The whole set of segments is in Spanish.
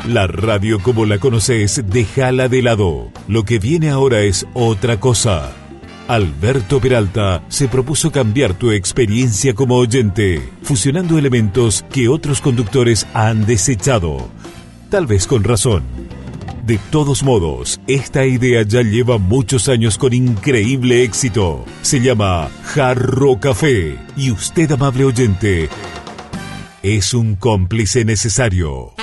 La radio como la conoces, déjala de lado. Lo que viene ahora es otra cosa. Alberto Peralta se propuso cambiar tu experiencia como oyente, fusionando elementos que otros conductores han desechado. Tal vez con razón. De todos modos, esta idea ya lleva muchos años con increíble éxito. Se llama Jarro Café y usted, amable oyente, es un cómplice necesario.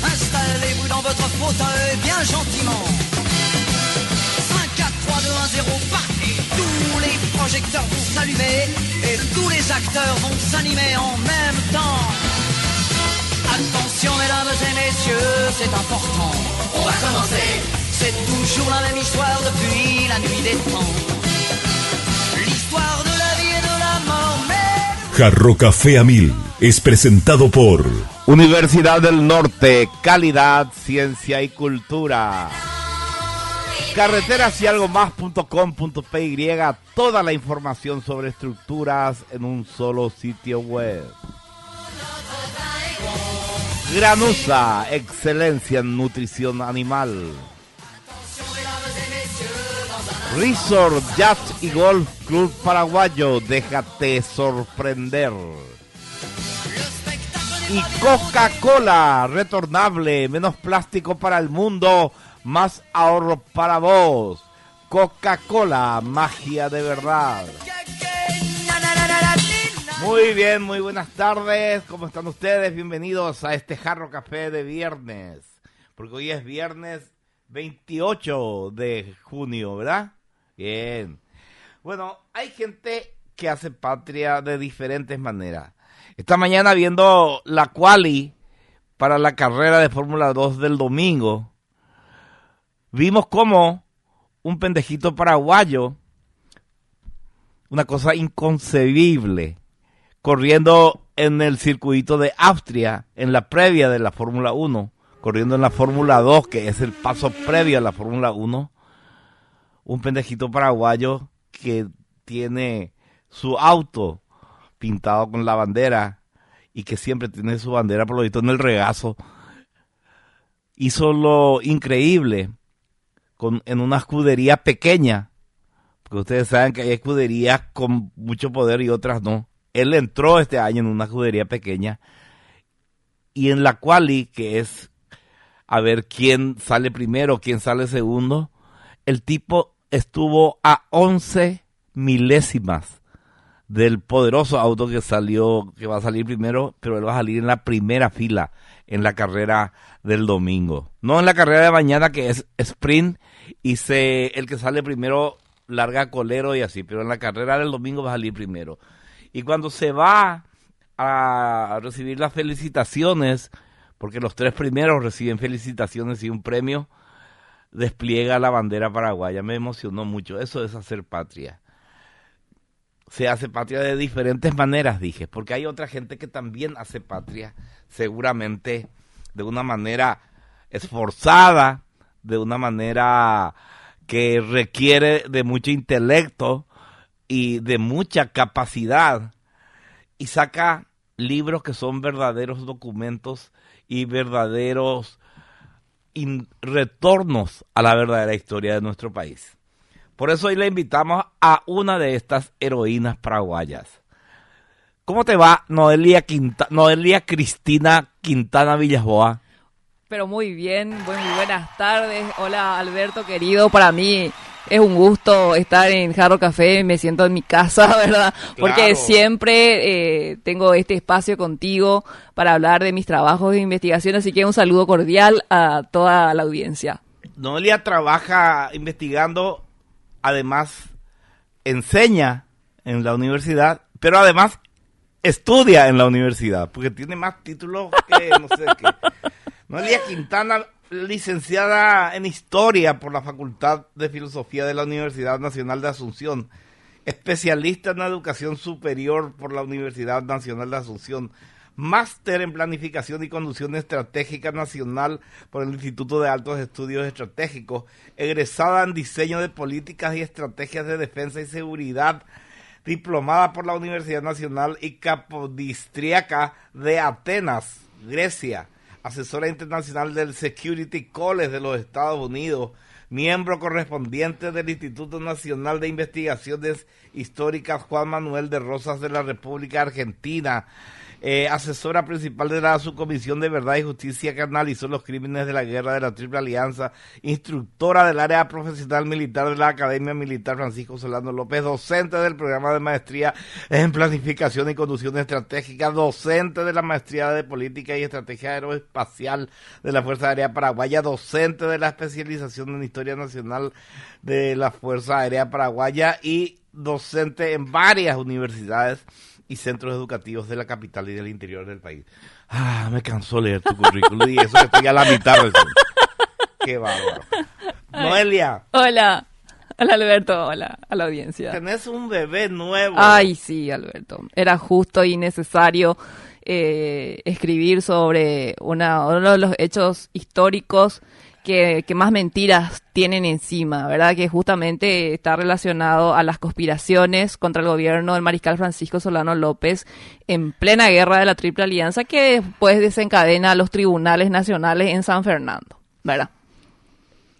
Installez-vous dans votre fauteuil bien gentiment. 5, 4, 3, 2, 1, 0, partez. Tous les projecteurs vont s'allumer et tous les acteurs vont s'animer en même temps. Attention mesdames et messieurs, c'est important. On va commencer. C'est toujours la même histoire depuis la nuit des temps. L'histoire de la vie et de la mort. Jarro Café a 1000 es presentado por Universidad del Norte, calidad, ciencia y cultura. CarreterasYalgoMás.com.py, toda la información sobre estructuras en un solo sitio web. Granusa, excelencia en nutrición animal. Resort, Yacht y Golf Club Paraguayo, déjate sorprender. Y Coca-Cola, retornable, menos plástico para el mundo, más ahorro para vos. Coca-Cola, magia de verdad. Muy bien, muy buenas tardes, ¿cómo están ustedes? Bienvenidos a este Jarro Café de viernes, porque hoy es viernes 28 de junio, ¿verdad? Bien. Bueno, hay gente que hace patria de diferentes maneras. Esta mañana viendo la quali para la carrera de Fórmula 2 del domingo, vimos como un pendejito paraguayo, una cosa inconcebible, corriendo en el circuito de Austria, en la previa de la Fórmula 1, corriendo en la Fórmula 2, que es el paso previo a la Fórmula 1, un pendejito paraguayo que tiene su auto pintado con la bandera y que siempre tiene su bandera por lo visto en el regazo, hizo lo increíble en una escudería pequeña, porque ustedes saben que hay escuderías con mucho poder y otras no. Él entró este año en una escudería pequeña y en la quali, que es a ver quién sale primero, quién sale segundo, el tipo estuvo a 11 milésimas del poderoso auto que va a salir primero, pero él va a salir en la primera fila en la carrera del domingo. No en la carrera de mañana, que es sprint, y el que sale primero larga colero y así, pero en la carrera del domingo va a salir primero. Y cuando se va a recibir las felicitaciones, porque los 3 primeros reciben felicitaciones y un premio, despliega la bandera paraguaya. Me emocionó mucho. Eso es hacer patria. Se hace patria de diferentes maneras, dije, porque hay otra gente que también hace patria, seguramente de una manera esforzada, de una manera que requiere de mucho intelecto y de mucha capacidad, y saca libros que son verdaderos documentos y verdaderos retornos a la verdadera historia de nuestro país. Por eso hoy le invitamos a una de estas heroínas paraguayas. ¿Cómo te va, Noelia Cristina Quintana Villasboa? Pero muy bien, muy buenas tardes. Hola, Alberto, querido. Para mí Es un gusto estar en Jarro Café, me siento en mi casa, ¿verdad? Porque Claro. siempre tengo este espacio contigo para hablar de mis trabajos de investigación, así que un saludo cordial a toda la audiencia. Noelia trabaja investigando, además enseña en la universidad, pero además estudia en la universidad, porque tiene más títulos que no sé qué. Noelia Quintana, licenciada en Historia por la Facultad de Filosofía de la Universidad Nacional de Asunción, especialista en Educación Superior por la Universidad Nacional de Asunción, máster en Planificación y Conducción Estratégica Nacional por el Instituto de Altos Estudios Estratégicos, egresada en Diseño de Políticas y Estrategias de Defensa y Seguridad, diplomada por la Universidad Nacional y Capodistriaca de Atenas, Grecia, asesora internacional del Security College de los Estados Unidos, miembro correspondiente del Instituto Nacional de Investigaciones Históricas Juan Manuel de Rosas de la República Argentina, asesora principal de la Subcomisión de Verdad y Justicia que analizó los crímenes de la guerra de la Triple Alianza, instructora del área profesional militar de la Academia Militar Francisco Solano López, docente del programa de maestría en Planificación y Conducción Estratégica, docente de la maestría de Política y Estrategia Aeroespacial de la Fuerza Aérea Paraguaya, docente de la especialización en Historia Nacional de la Fuerza Aérea Paraguaya y docente en varias universidades y centros educativos de la capital y del interior del país. Me cansó leer tu currículum y eso que estoy a la mitad recién. Qué bárbaro. Noelia. Hola, hola Alberto, hola a la audiencia. Tenés un bebé nuevo. Ay, sí, Alberto, era justo y necesario escribir sobre uno de los hechos históricos que más mentiras tienen encima, ¿verdad? Que justamente está relacionado a las conspiraciones contra el gobierno del mariscal Francisco Solano López en plena guerra de la Triple Alianza, que después desencadena a los tribunales nacionales en San Fernando, ¿verdad?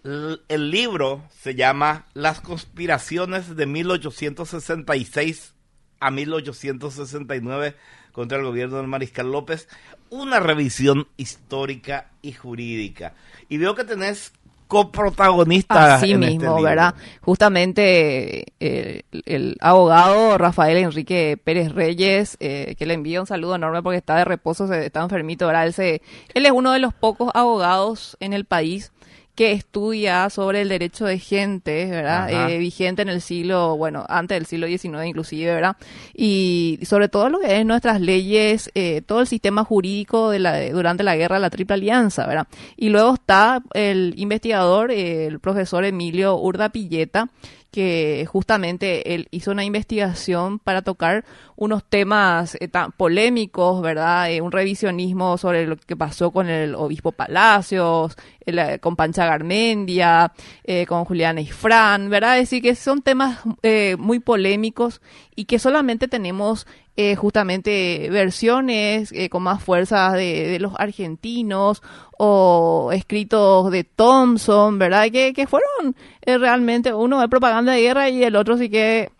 El libro se llama Las conspiraciones de 1866 a 1869 contra el gobierno del mariscal López, una revisión histórica y jurídica. Y veo que tenés coprotagonistas Así en mismo, este libro. ¿verdad? Justamente el abogado Rafael Enrique Pérez Reyes, que le envío un saludo enorme porque está de reposo, está enfermito, ¿verdad? Él es uno de los pocos abogados en el país que estudia sobre el derecho de gente, ¿verdad? Vigente en el siglo, bueno, antes del siglo XIX inclusive, ¿verdad? Y sobre todo lo que es nuestras leyes, todo el sistema jurídico durante la guerra de la Triple Alianza, ¿verdad? Y luego está el investigador, el profesor Emilio Urdapilleta, que justamente él hizo una investigación para tocar unos temas tan polémicos, ¿verdad? Un revisionismo sobre lo que pasó con el obispo Palacios, con Pancha Garmendia, con Juliana Isfrán, ¿verdad? Es decir, que son temas muy polémicos y que solamente tenemos justamente versiones con más fuerzas de los argentinos o escritos de Thompson, ¿verdad? Que fueron realmente, uno de propaganda de guerra y el otro sí que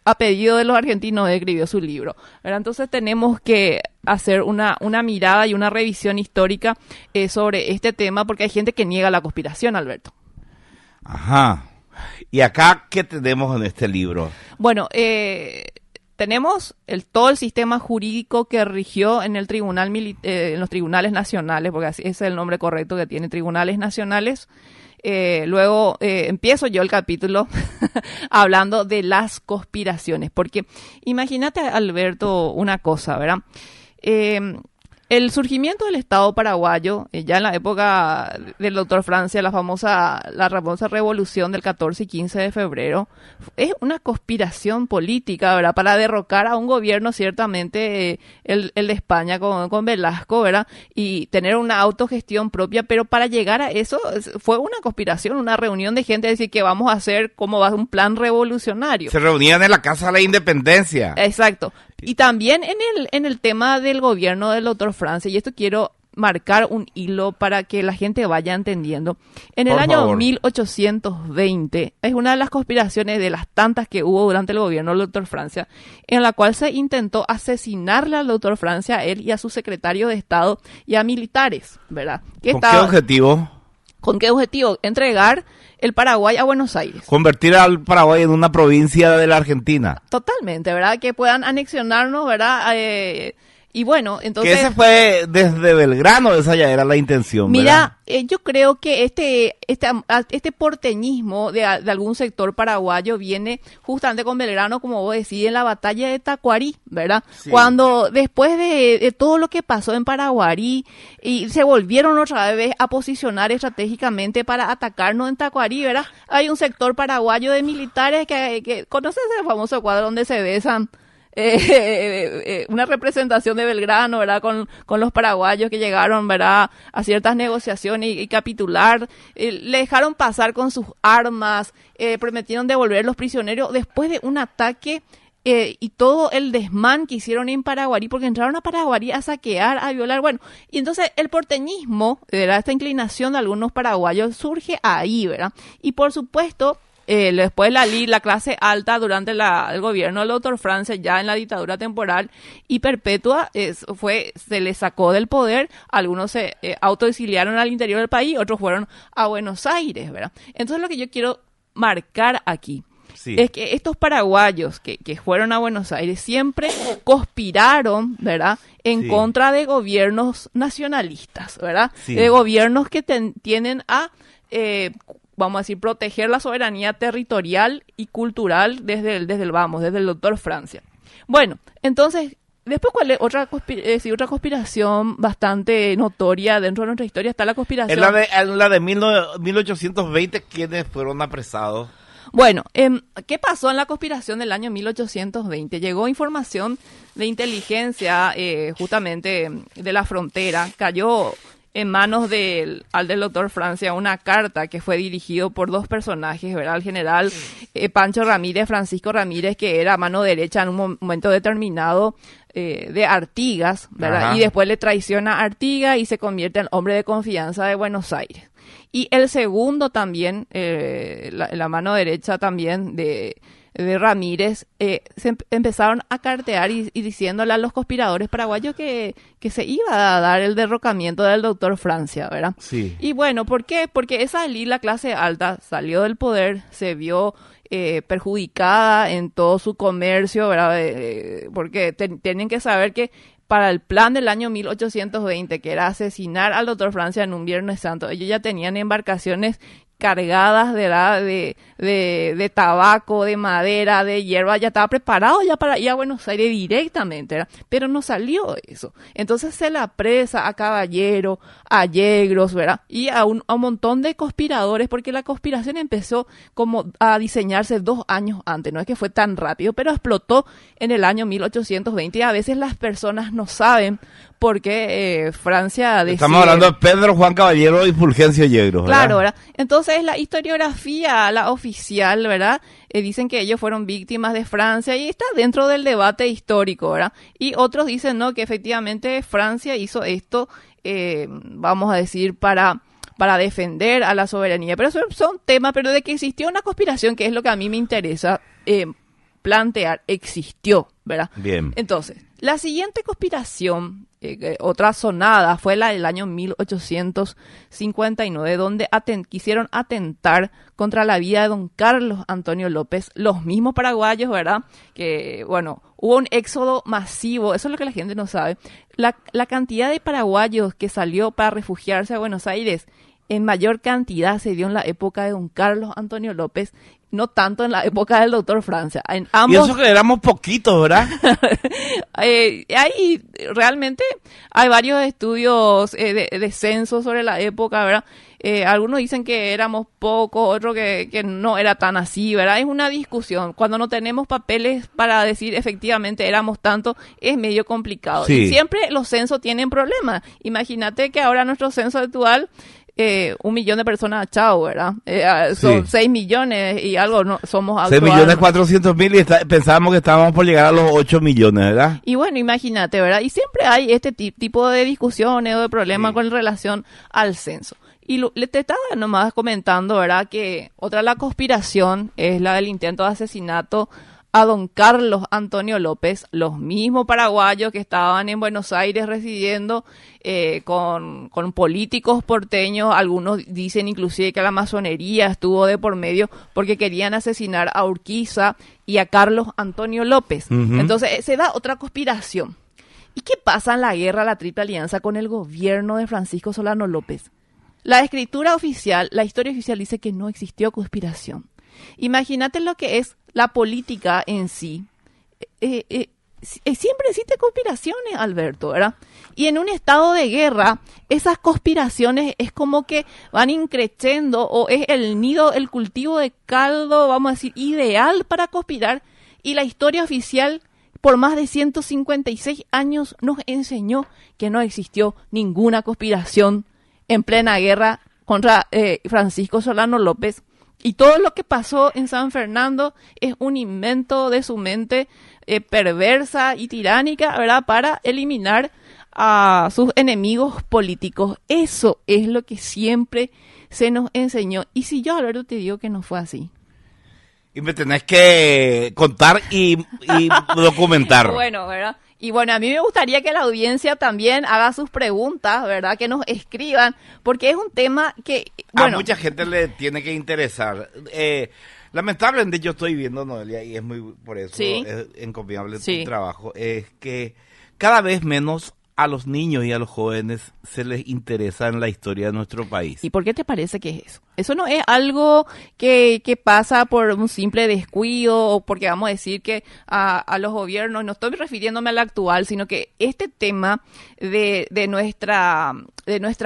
a pedido de los argentinos escribió su libro, ¿verdad? Entonces tenemos que hacer una mirada y una revisión histórica sobre este tema porque hay gente que niega la conspiración, Alberto. Ajá. ¿Y acá qué tenemos en este libro? Bueno, tenemos todo el sistema jurídico que rigió en el en los tribunales nacionales, porque así es el nombre correcto que tiene, tribunales nacionales. Luego empiezo yo el capítulo hablando de las conspiraciones, porque imagínate, Alberto, una cosa, ¿verdad? El surgimiento del Estado paraguayo, ya en la época del doctor Francia, la famosa revolución del 14 y 15 de febrero, es una conspiración política, ¿verdad? Para derrocar a un gobierno, ciertamente, el de España con Velasco, ¿verdad? Y tener una autogestión propia, pero para llegar a eso fue una conspiración, una reunión de gente, decir que vamos a hacer como va un plan revolucionario. Se reunían en la Casa de la Independencia. Exacto. Y también en el tema del gobierno del doctor Francia, y esto quiero marcar un hilo para que la gente vaya entendiendo. En el Por año favor. 1820, es una de las conspiraciones de las tantas que hubo durante el gobierno del doctor Francia, en la cual se intentó asesinarle al doctor Francia, a él y a su secretario de Estado y a militares, ¿verdad? ¿Con qué objetivo? ¿Con qué objetivo? Entregar el Paraguay a Buenos Aires. Convertir al Paraguay en una provincia de la Argentina. Totalmente, ¿verdad? Que puedan anexionarnos, ¿verdad? Y bueno, entonces... Que ese fue desde Belgrano, esa ya era la intención, Mira, yo creo que este porteñismo de algún sector paraguayo viene justamente con Belgrano, como vos decís, en la batalla de Tacuarí, ¿verdad? Sí. Cuando después de todo lo que pasó en Paraguarí y se volvieron otra vez a posicionar estratégicamente para atacarnos en Tacuarí, ¿verdad? Hay un sector paraguayo de militares que ¿conoces el famoso cuadro donde se besan? Una representación de Belgrano, ¿verdad? Con los paraguayos que llegaron, ¿verdad? A ciertas negociaciones y capitular. Le dejaron pasar con sus armas, prometieron devolver los prisioneros después de un ataque y todo el desmán que hicieron en Paraguarí, porque entraron a Paraguarí a saquear, a violar, bueno. Y entonces el porteñismo, ¿verdad? Esta inclinación de algunos paraguayos surge ahí, ¿verdad? Y por supuesto... después la clase alta durante el gobierno del doctor Francia, ya en la dictadura temporal y perpetua, se les sacó del poder, algunos se autoexiliaron al interior del país, otros fueron a Buenos Aires, ¿verdad? Entonces lo que yo quiero marcar aquí es que estos paraguayos que fueron a Buenos Aires siempre conspiraron, ¿verdad?, en contra de gobiernos nacionalistas, ¿verdad? De gobiernos que tienden a... vamos a decir, proteger la soberanía territorial y cultural desde el doctor Francia. Bueno, entonces, después, ¿cuál es otra conspiración bastante notoria dentro de nuestra historia? Está la conspiración... En la de 1820, ¿quiénes fueron apresados? Bueno, ¿qué pasó en la conspiración del año 1820? Llegó información de inteligencia justamente de la frontera, cayó... en manos del doctor Francia una carta que fue dirigido por dos personajes, ¿verdad? El general Pancho Ramírez, Francisco Ramírez, que era mano derecha en un momento determinado de Artigas, ¿verdad? Ajá. Y después le traiciona a Artigas y se convierte en hombre de confianza de Buenos Aires. Y el segundo también, la mano derecha también de Ramírez, se empezaron a cartear y diciéndole a los conspiradores paraguayos que se iba a dar el derrocamiento del doctor Francia, ¿verdad? Sí. Y bueno, ¿por qué? Porque la clase alta salió del poder, se vio perjudicada en todo su comercio, ¿verdad? Porque tienen que saber que para el plan del año 1820, que era asesinar al doctor Francia en un Viernes Santo, ellos ya tenían embarcaciones cargadas de tabaco, de madera, de hierba, ya estaba preparado ya para ir a Buenos Aires directamente, ¿verdad? Pero no salió eso. Entonces se la apresa a Caballero, a Yegros, ¿verdad? Y a un montón de conspiradores, porque la conspiración empezó como a diseñarse 2 años antes, no es que fue tan rápido, pero explotó en el año 1820 y a veces las personas no saben porque Francia decide... Estamos hablando de Pedro Juan Caballero y Fulgencio Yegros, ¿verdad? Claro, ¿verdad? Entonces la historiografía, la oficial, ¿verdad? Dicen que ellos fueron víctimas de Francia y está dentro del debate histórico, ¿verdad? Y otros dicen, ¿no?, que efectivamente Francia hizo esto, vamos a decir, para defender a la soberanía. Pero eso son temas, pero de que existió una conspiración, que es lo que a mí me interesa plantear, existió, ¿verdad? Bien. Entonces, la siguiente conspiración, otra sonada, fue la del año 1859, donde quisieron atentar contra la vida de don Carlos Antonio López, los mismos paraguayos, ¿verdad? Que, bueno, hubo un éxodo masivo, eso es lo que la gente no sabe. La cantidad de paraguayos que salió para refugiarse a Buenos Aires, en mayor cantidad se dio en la época de don Carlos Antonio López, no tanto en la época del doctor Francia. En ambos... Y eso que éramos poquitos, ¿verdad? Realmente hay varios estudios de censo sobre la época, ¿verdad? Algunos dicen que éramos pocos, otros que no era tan así, ¿verdad? Es una discusión. Cuando no tenemos papeles para decir efectivamente éramos tantos, es medio complicado. Sí. Y siempre los censos tienen problemas. Imagínate que ahora nuestro censo actual... 1 millón de personas, chao, ¿verdad? Son 6 millones y algo, no somos actual. 6.400.000 y pensábamos que estábamos por llegar a los 8 millones, ¿verdad? Y bueno, imagínate, ¿verdad? Y siempre hay este tipo de discusiones o de problemas con relación al censo. Y te estaba nomás comentando, ¿verdad?, que otra de la conspiración es la del intento de asesinato a don Carlos Antonio López, los mismos paraguayos que estaban en Buenos Aires residiendo con políticos porteños. Algunos dicen inclusive que la masonería estuvo de por medio porque querían asesinar a Urquiza y a Carlos Antonio López. Entonces se da otra conspiración. ¿Y qué pasa en la guerra a la Triple Alianza con el gobierno de Francisco Solano López? La escritura oficial, la historia oficial dice que no existió conspiración. Imagínate lo que es la política en sí. Siempre existen conspiraciones, Alberto, ¿verdad? Y en un estado de guerra, esas conspiraciones es como que van increciendo o es el nido, el cultivo de caldo, vamos a decir, ideal para conspirar. Y la historia oficial por más de 156 años nos enseñó que no existió ninguna conspiración en plena guerra contra Francisco Solano López. Y todo lo que pasó en San Fernando es un invento de su mente perversa y tiránica, ¿verdad?, para eliminar a sus enemigos políticos. Eso es lo que siempre se nos enseñó. Y si yo, Alberto, te digo que no fue así. Y me tenés que contar y documentar. Bueno, ¿verdad? Y bueno, a mí me gustaría que la audiencia también haga sus preguntas, ¿verdad? Que nos escriban, porque es un tema que, bueno, a mucha gente le tiene que interesar. Lamentablemente yo estoy viendo, Noelia, y es muy por eso, ¿sí?, es encomiable sí, tu trabajo, es que cada vez menos a los niños y a los jóvenes se les interesa en la historia de nuestro país. ¿Y por qué te parece que es eso? Eso no es algo que pasa por un simple descuido o porque vamos a decir que a los gobiernos, no estoy refiriéndome al actual, sino que este tema de nuestra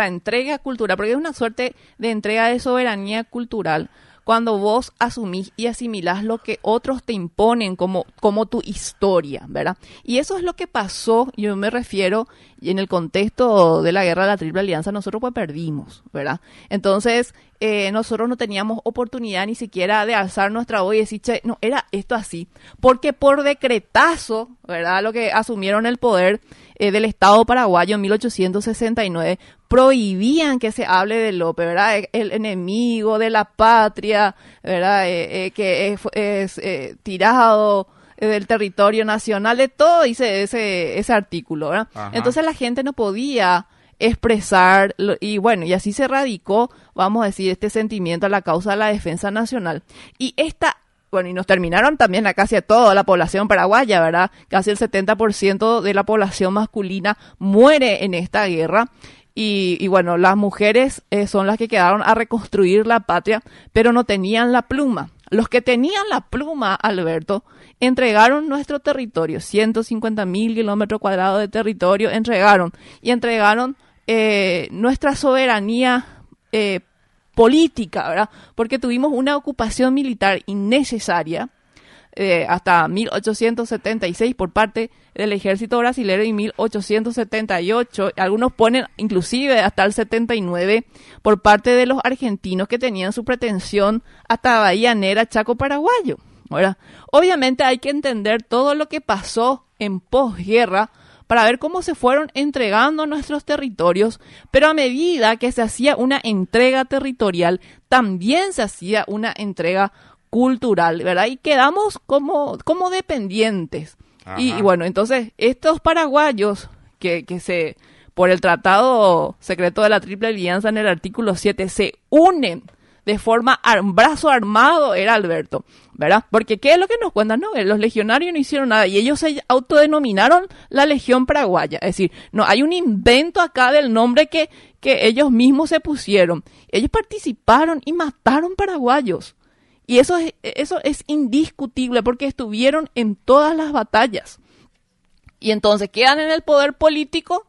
entrega cultural, porque es una suerte de entrega de soberanía cultural, cuando vos asumís y asimilás lo que otros te imponen como tu historia, ¿verdad? Y eso es lo que pasó, yo me refiero, y en el contexto de la guerra de la Triple Alianza, nosotros pues perdimos, ¿verdad? Entonces, nosotros no teníamos oportunidad ni siquiera de alzar nuestra voz y decir, che, no, era esto así. Porque por decretazo, ¿verdad?, lo que asumieron el poder del Estado paraguayo en 1869, prohibían que se hable de López, ¿verdad? El enemigo de la patria, ¿verdad? Que es tirado del territorio nacional, de todo dice ese artículo, ¿verdad? Ajá. Entonces la gente no podía expresar, y bueno, y así se radicó, vamos a decir, este sentimiento a la causa de la defensa nacional. Y bueno, y nos terminaron también a casi a toda la población paraguaya, ¿verdad? Casi el 70% de la población masculina muere en esta guerra. Y bueno, las mujeres son las que quedaron a reconstruir la patria, pero no tenían la pluma. Los que tenían la pluma, Alberto, entregaron nuestro territorio, 150.000 kilómetros cuadrados de territorio entregaron nuestra soberanía política, ¿verdad? Porque tuvimos una ocupación militar innecesaria hasta 1876 por parte del ejército brasileño y 1878, algunos ponen inclusive hasta el 79 por parte de los argentinos que tenían su pretensión hasta Bahía Negra, Chaco paraguayo, ¿verdad? Obviamente hay que entender todo lo que pasó en posguerra para ver cómo se fueron entregando nuestros territorios, pero a medida que se hacía una entrega territorial, también se hacía una entrega cultural, ¿verdad? Y quedamos como dependientes. Y bueno, entonces, estos paraguayos que por el Tratado Secreto de la Triple Alianza en el artículo 7, se unen de forma brazo armado, era Alberto, ¿verdad? Porque ¿qué es lo que nos cuentan? No, los legionarios no hicieron nada y ellos se autodenominaron la Legión Paraguaya. Es decir, no hay un invento acá del nombre que ellos mismos se pusieron. Ellos participaron y mataron paraguayos. Y eso es indiscutible porque estuvieron en todas las batallas. Y entonces quedan en el poder político.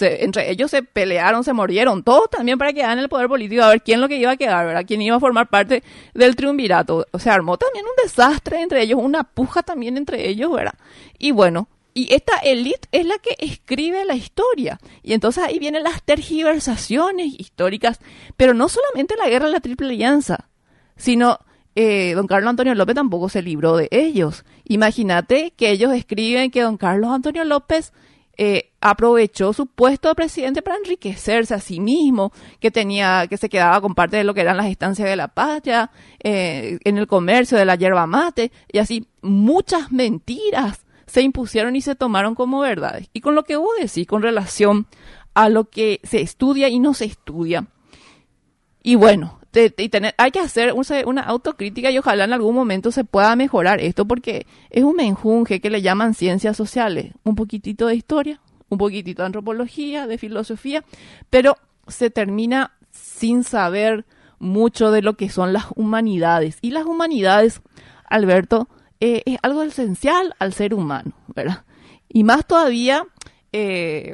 Entre ellos se pelearon, se murieron, todos también para quedar en el poder político, a ver quién lo que iba a quedar, ¿verdad? Quién iba a formar parte del triunvirato. O sea, armó también un desastre entre ellos, una puja también entre ellos, ¿verdad? Y bueno, y esta élite es la que escribe la historia. Y entonces ahí vienen las tergiversaciones históricas, pero no solamente la guerra de la Triple Alianza, sino don Carlos Antonio López tampoco se libró de ellos. Imagínate que ellos escriben que don Carlos Antonio López aprovechó su puesto de presidente para enriquecerse a sí mismo, que se quedaba con parte de lo que eran las estancias de la patria, en el comercio de la yerba mate, y así muchas mentiras se impusieron y se tomaron como verdades. Y con lo que vos decís con relación a lo que se estudia y no se estudia, y bueno, hay que hacer una autocrítica y ojalá en algún momento se pueda mejorar esto, porque es un menjunje que le llaman ciencias sociales, un poquitito de historia, un poquitito de antropología, de filosofía, pero se termina sin saber mucho de lo que son las humanidades. Y las humanidades, Alberto, es algo esencial al ser humano, ¿verdad? Y más todavía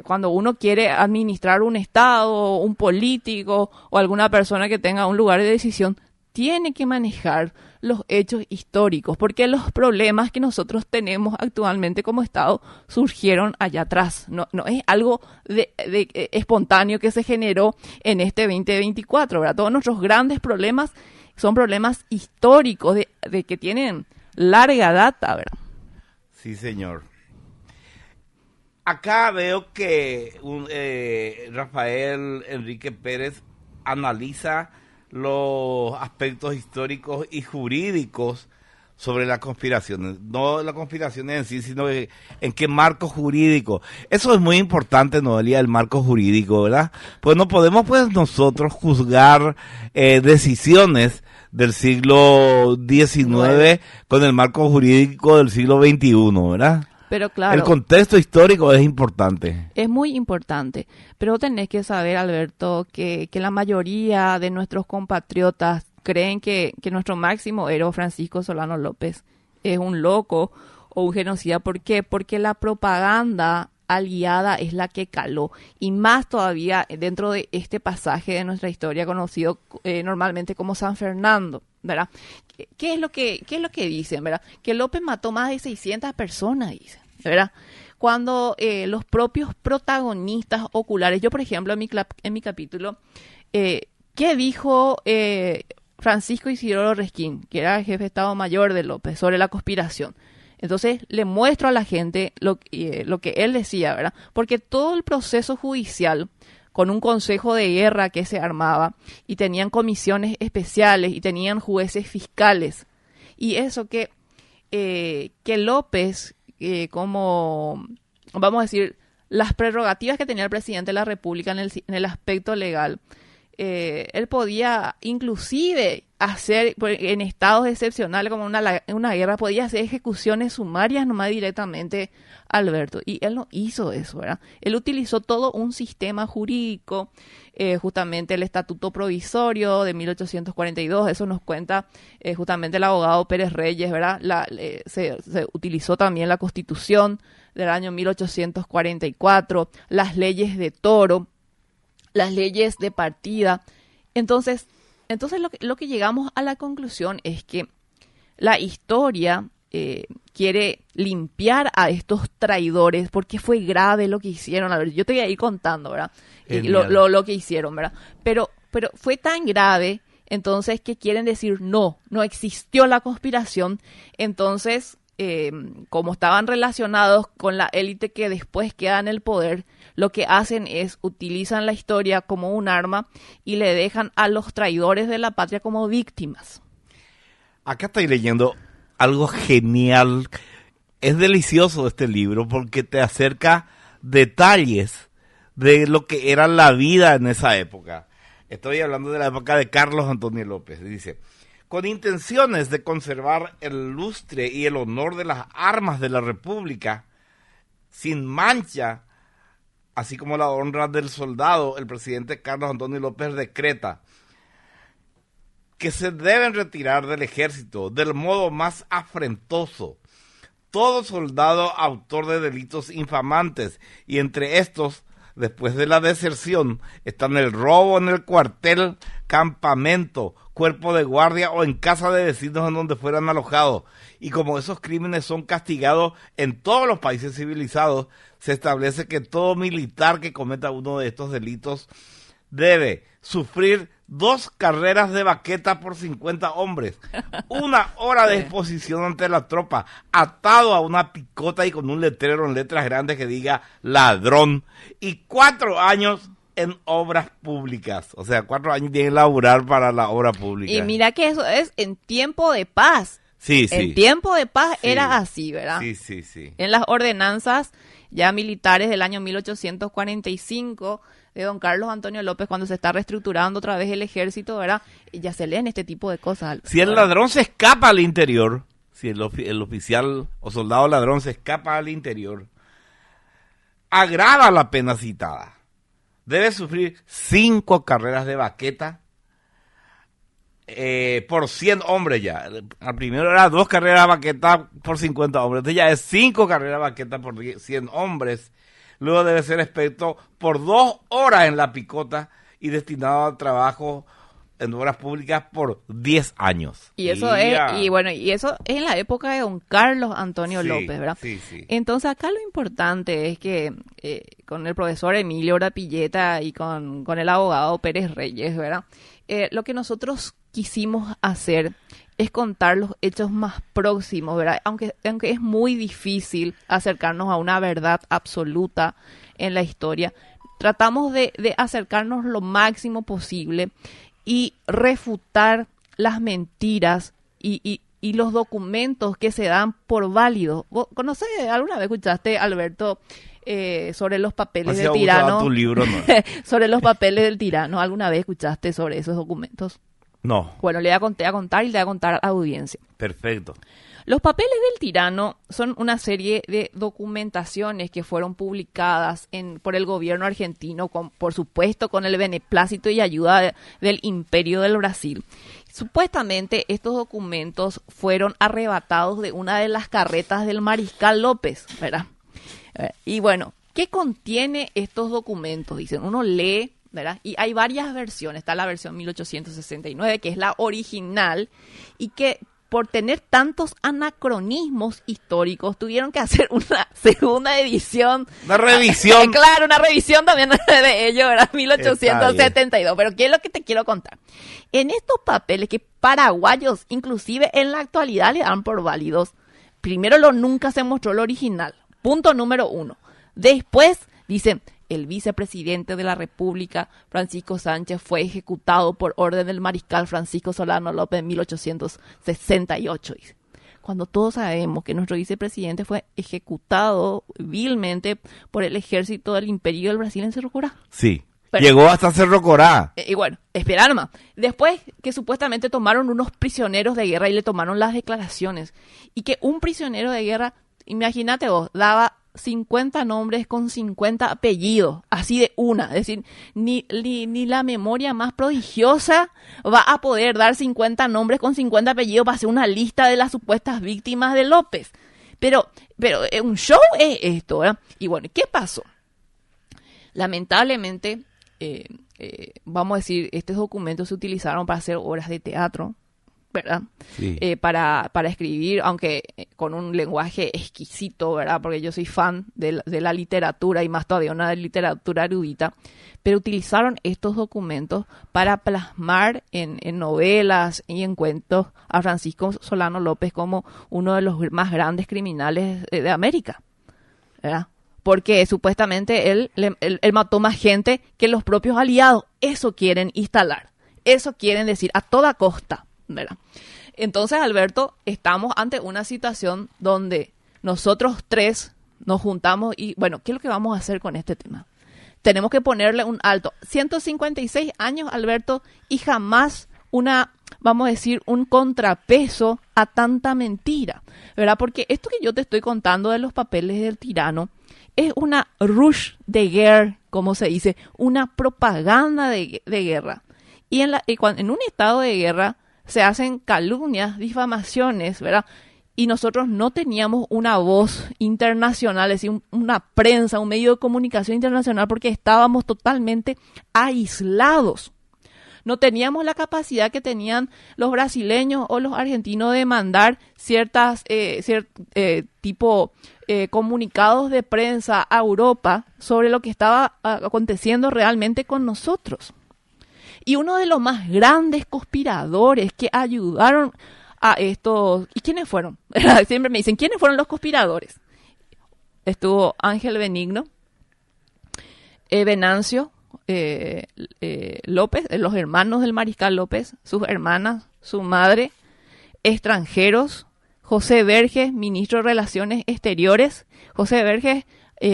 cuando uno quiere administrar un estado, un político o alguna persona que tenga un lugar de decisión, tiene que manejar los hechos históricos, porque los problemas que nosotros tenemos actualmente como Estado surgieron allá atrás. No es algo de espontáneo que se generó en este 2024, ¿verdad? Todos nuestros grandes problemas son problemas históricos de que tienen larga data, ¿verdad? Sí, señor. Acá veo que Rafael Enrique Pérez analiza los aspectos históricos y jurídicos sobre las conspiraciones. No las conspiraciones en sí, sino en qué marco jurídico. Eso es muy importante, Noelia, el marco jurídico, ¿verdad? Pues no podemos nosotros juzgar decisiones del siglo XIX con el marco jurídico del siglo XXI, ¿verdad? Pero claro, el contexto histórico es importante. Es muy importante, pero tenés que saber, Alberto, que la mayoría de nuestros compatriotas creen que nuestro máximo héroe, Francisco Solano López, es un loco o un genocida. ¿Por qué? Porque la propaganda aliada es la que caló, y más todavía dentro de este pasaje de nuestra historia conocido normalmente como San Fernando, ¿verdad? ¿Qué es lo que dicen, verdad? Que López mató más de 600 personas, dicen, ¿verdad? Cuando los propios protagonistas oculares, yo por ejemplo en mi capítulo, ¿qué dijo Francisco Isidoro Resquín, que era el jefe de Estado Mayor de López, sobre la conspiración? Entonces le muestro a la gente lo que él decía, ¿verdad? Porque todo el proceso judicial, con un consejo de guerra que se armaba, y tenían comisiones especiales, y tenían jueces fiscales, y eso que López, como, vamos a decir, las prerrogativas que tenía el presidente de la República en el aspecto legal, él podía inclusive hacer, en estados excepcionales como una guerra, podía hacer ejecuciones sumarias nomás directamente, Alberto, y él no hizo eso, ¿verdad? Él utilizó todo un sistema jurídico, justamente el Estatuto Provisorio de 1842, eso nos cuenta justamente el abogado Pérez Reyes, ¿verdad? Se utilizó también la Constitución del año 1844, las leyes de Toro, las leyes de partida. Entonces lo que llegamos a la conclusión es que la historia quiere limpiar a estos traidores, porque fue grave lo que hicieron. A ver, yo te voy a ir contando, ¿verdad? Lo que hicieron, ¿verdad? Pero fue tan grave, entonces, que quieren decir no existió la conspiración. Entonces, como estaban relacionados con la élite que después queda en el poder, lo que hacen es utilizan la historia como un arma y le dejan a los traidores de la patria como víctimas. Acá estoy leyendo algo genial. Es delicioso este libro porque te acerca detalles de lo que era la vida en esa época. Estoy hablando de la época de Carlos Antonio López. Dice: con intenciones de conservar el lustre y el honor de las armas de la República sin mancha, así como la honra del soldado, el presidente Carlos Antonio López decreta que se deben retirar del ejército del modo más afrentoso todo soldado autor de delitos infamantes, y entre estos, después de la deserción, están el robo en el cuartel, campamento, cuerpo de guardia o en casa de vecinos en donde fueran alojados. Y como esos crímenes son castigados en todos los países civilizados, se establece que todo militar que cometa uno de estos delitos debe sufrir 2 carreras de baqueta por 50 hombres, 1 hora de exposición ante la tropa, atado a una picota y con un letrero en letras grandes que diga ladrón, y 4 años en obras públicas. O sea, 4 años tiene que laburar para la obra pública. Y mira que eso es en tiempo de paz. Sí, sí. En tiempo de paz Sí. era así, ¿verdad? Sí, sí, sí. En las ordenanzas ya militares del año 1845 de don Carlos Antonio López, cuando se está reestructurando otra vez el ejército, ¿verdad? Ya se leen este tipo de cosas. Si el ¿verdad? ladrón se escapa al interior, si el oficial o soldado ladrón se escapa al interior, agrava la pena citada. Debe sufrir 5 carreras de baqueta por 100 hombres ya. Al primero era 2 carreras de baqueta por 50 hombres. Entonces ya es 5 carreras de baqueta por 100 hombres. Luego debe ser experto por 2 horas en la picota y destinado al trabajo en obras públicas por 10 años. Y eso y eso es en la época de don Carlos Antonio Sí, López, ¿verdad? sí, sí. Entonces acá lo importante es que con el profesor Emilio Urapilleta y con el abogado Pérez Reyes, ¿verdad? Lo que nosotros quisimos hacer es contar los hechos más próximos, ¿verdad? Aunque es muy difícil acercarnos a una verdad absoluta en la historia, tratamos de acercarnos lo máximo posible y refutar las mentiras y los documentos que se dan por válidos. ¿Vos conocés, alguna vez escuchaste, Alberto, sobre los papeles del tirano? Tu libro, ¿no? Sobre los papeles del tirano, ¿alguna vez escuchaste sobre esos documentos? No. Bueno, le voy a contar y le voy a contar a la audiencia. Perfecto. Los papeles del tirano son una serie de documentaciones que fueron publicadas por el gobierno argentino, por supuesto con el beneplácito y ayuda del Imperio del Brasil. Supuestamente estos documentos fueron arrebatados de una de las carretas del mariscal López, ¿verdad? Y bueno, ¿qué contiene estos documentos? Dicen, uno lee, ¿verdad? Y hay varias versiones. Está la versión 1869, que es la original, y que por tener tantos anacronismos históricos, tuvieron que hacer una segunda edición. Una revisión. Claro, una revisión también de ello, ¿verdad? 1872. Pero ¿qué es lo que te quiero contar? En estos papeles que paraguayos, inclusive en la actualidad, le dan por válidos, primero nunca se mostró el original. Punto número 1. Después, dicen, el vicepresidente de la República, Francisco Sánchez, fue ejecutado por orden del mariscal Francisco Solano López en 1868. Dice. Cuando todos sabemos que nuestro vicepresidente fue ejecutado vilmente por el ejército del Imperio del Brasil en Cerro Corá. Sí. Pero, llegó hasta Cerro Corá. Y bueno, espera nomás. Después que supuestamente tomaron unos prisioneros de guerra y le tomaron las declaraciones. Y que un prisionero de guerra, imagínate vos, daba 50 nombres con 50 apellidos, así de una. Es decir, ni la memoria más prodigiosa va a poder dar 50 nombres con 50 apellidos para hacer una lista de las supuestas víctimas de López. Pero un show es esto, ¿verdad? Y bueno, ¿qué pasó? Lamentablemente, vamos a decir, estos documentos se utilizaron para hacer obras de teatro, ¿verdad? Sí. Para escribir, aunque con un lenguaje exquisito, ¿verdad? Porque yo soy fan de la literatura y más todavía una literatura erudita, pero utilizaron estos documentos para plasmar en novelas y en cuentos a Francisco Solano López como uno de los más grandes criminales de América, ¿verdad? Porque supuestamente él mató más gente que los propios aliados. Eso quieren instalar, eso quieren decir a toda costa, ¿verdad? Entonces, Alberto, estamos ante una situación donde nosotros tres nos juntamos y, bueno, ¿qué es lo que vamos a hacer con este tema? Tenemos que ponerle un alto. 156 años, Alberto, y jamás vamos a decir, un contrapeso a tanta mentira, ¿verdad? Porque esto que yo te estoy contando de los papeles del tirano es una rush de guerra, como se dice, una propaganda de guerra. Y en un estado de guerra se hacen calumnias, difamaciones, ¿verdad? Y nosotros no teníamos una voz internacional, es decir, una prensa, un medio de comunicación internacional, porque estábamos totalmente aislados. No teníamos la capacidad que tenían los brasileños o los argentinos de mandar comunicados de prensa a Europa sobre lo que estaba aconteciendo realmente con nosotros. Y uno de los más grandes conspiradores que ayudaron a estos... ¿Y quiénes fueron? Siempre me dicen, ¿quiénes fueron los conspiradores? Estuvo Ángel Benigno, Venancio López, los hermanos del Mariscal López, sus hermanas, su madre, extranjeros, José Verges, ministro de Relaciones Exteriores. José Verges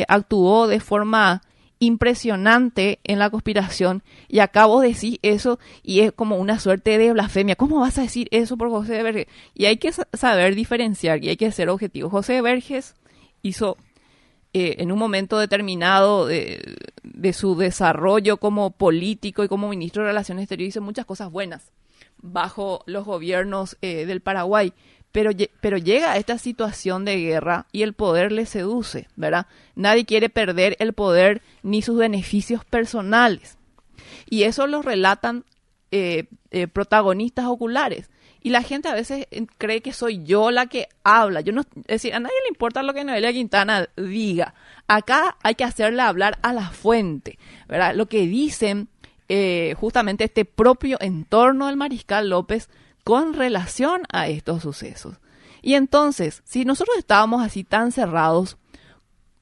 actuó de forma impresionante en la conspiración, y acabo de decir eso y es como una suerte de blasfemia. ¿Cómo vas a decir eso por José Verges? Y hay que saber diferenciar y hay que ser objetivo. José Verges hizo en un momento determinado de su desarrollo como político y como ministro de Relaciones Exteriores, hizo muchas cosas buenas bajo los gobiernos del Paraguay, pero llega a esta situación de guerra y el poder le seduce, ¿verdad? Nadie quiere perder el poder ni sus beneficios personales. Y eso lo relatan protagonistas oculares. Y la gente a veces cree que soy yo la que habla. Yo no, es decir, a nadie le importa lo que Noelia Quintana diga. Acá hay que hacerle hablar a la fuente, ¿verdad? Lo que dicen justamente este propio entorno del Mariscal López con relación a estos sucesos. Y entonces, si nosotros estábamos así tan cerrados,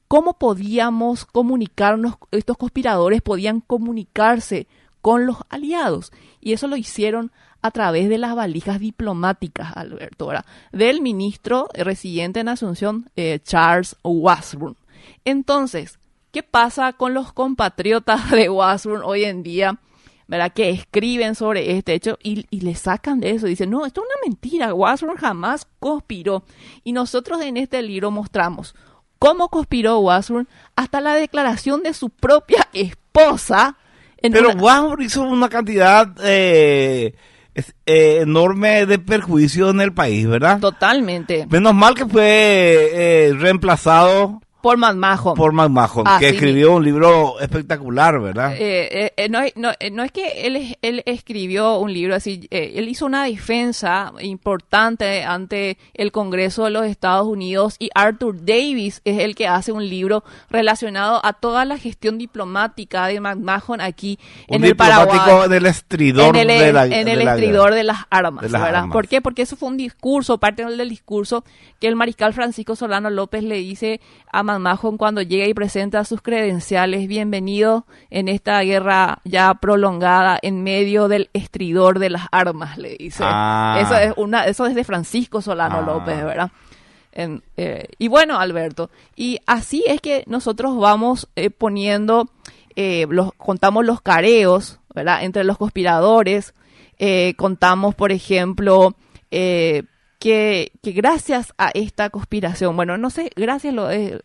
¿cómo podíamos comunicarnos? Estos conspiradores podían comunicarse con los aliados. Y eso lo hicieron a través de las valijas diplomáticas, Alberto, ¿verdad? Del ministro residente en Asunción, Charles Washburn. Entonces, ¿qué pasa con los compatriotas de Washburn hoy en día, ¿verdad? Que escriben sobre este hecho y le sacan de eso. Dicen, no, esto es una mentira, Washburn jamás conspiró. Y nosotros en este libro mostramos cómo conspiró Washburn hasta la declaración de su propia esposa. Pero Washburn hizo una cantidad enorme de perjuicio en el país, ¿verdad? Totalmente. Menos mal que fue reemplazado por McMahon. Por McMahon, que escribió un libro espectacular, ¿verdad? No es que él escribió un libro así, él hizo una defensa importante ante el Congreso de los Estados Unidos, y Arthur Davis es el que hace un libro relacionado a toda la gestión diplomática de McMahon aquí en el Paraguay. En el estridor de las armas, ¿verdad? ¿Por qué? Porque eso fue un discurso, parte del discurso que el mariscal Francisco Solano López le dice a McMahon cuando llega y presenta sus credenciales: bienvenido en esta guerra ya prolongada en medio del estridor de las armas, le dice. Eso es de Francisco Solano López, ¿verdad? Y bueno, Alberto, y así es que nosotros vamos poniendo, contamos los careos, ¿verdad? Entre los conspiradores, contamos, por ejemplo, que gracias a esta conspiración, bueno, no sé, gracias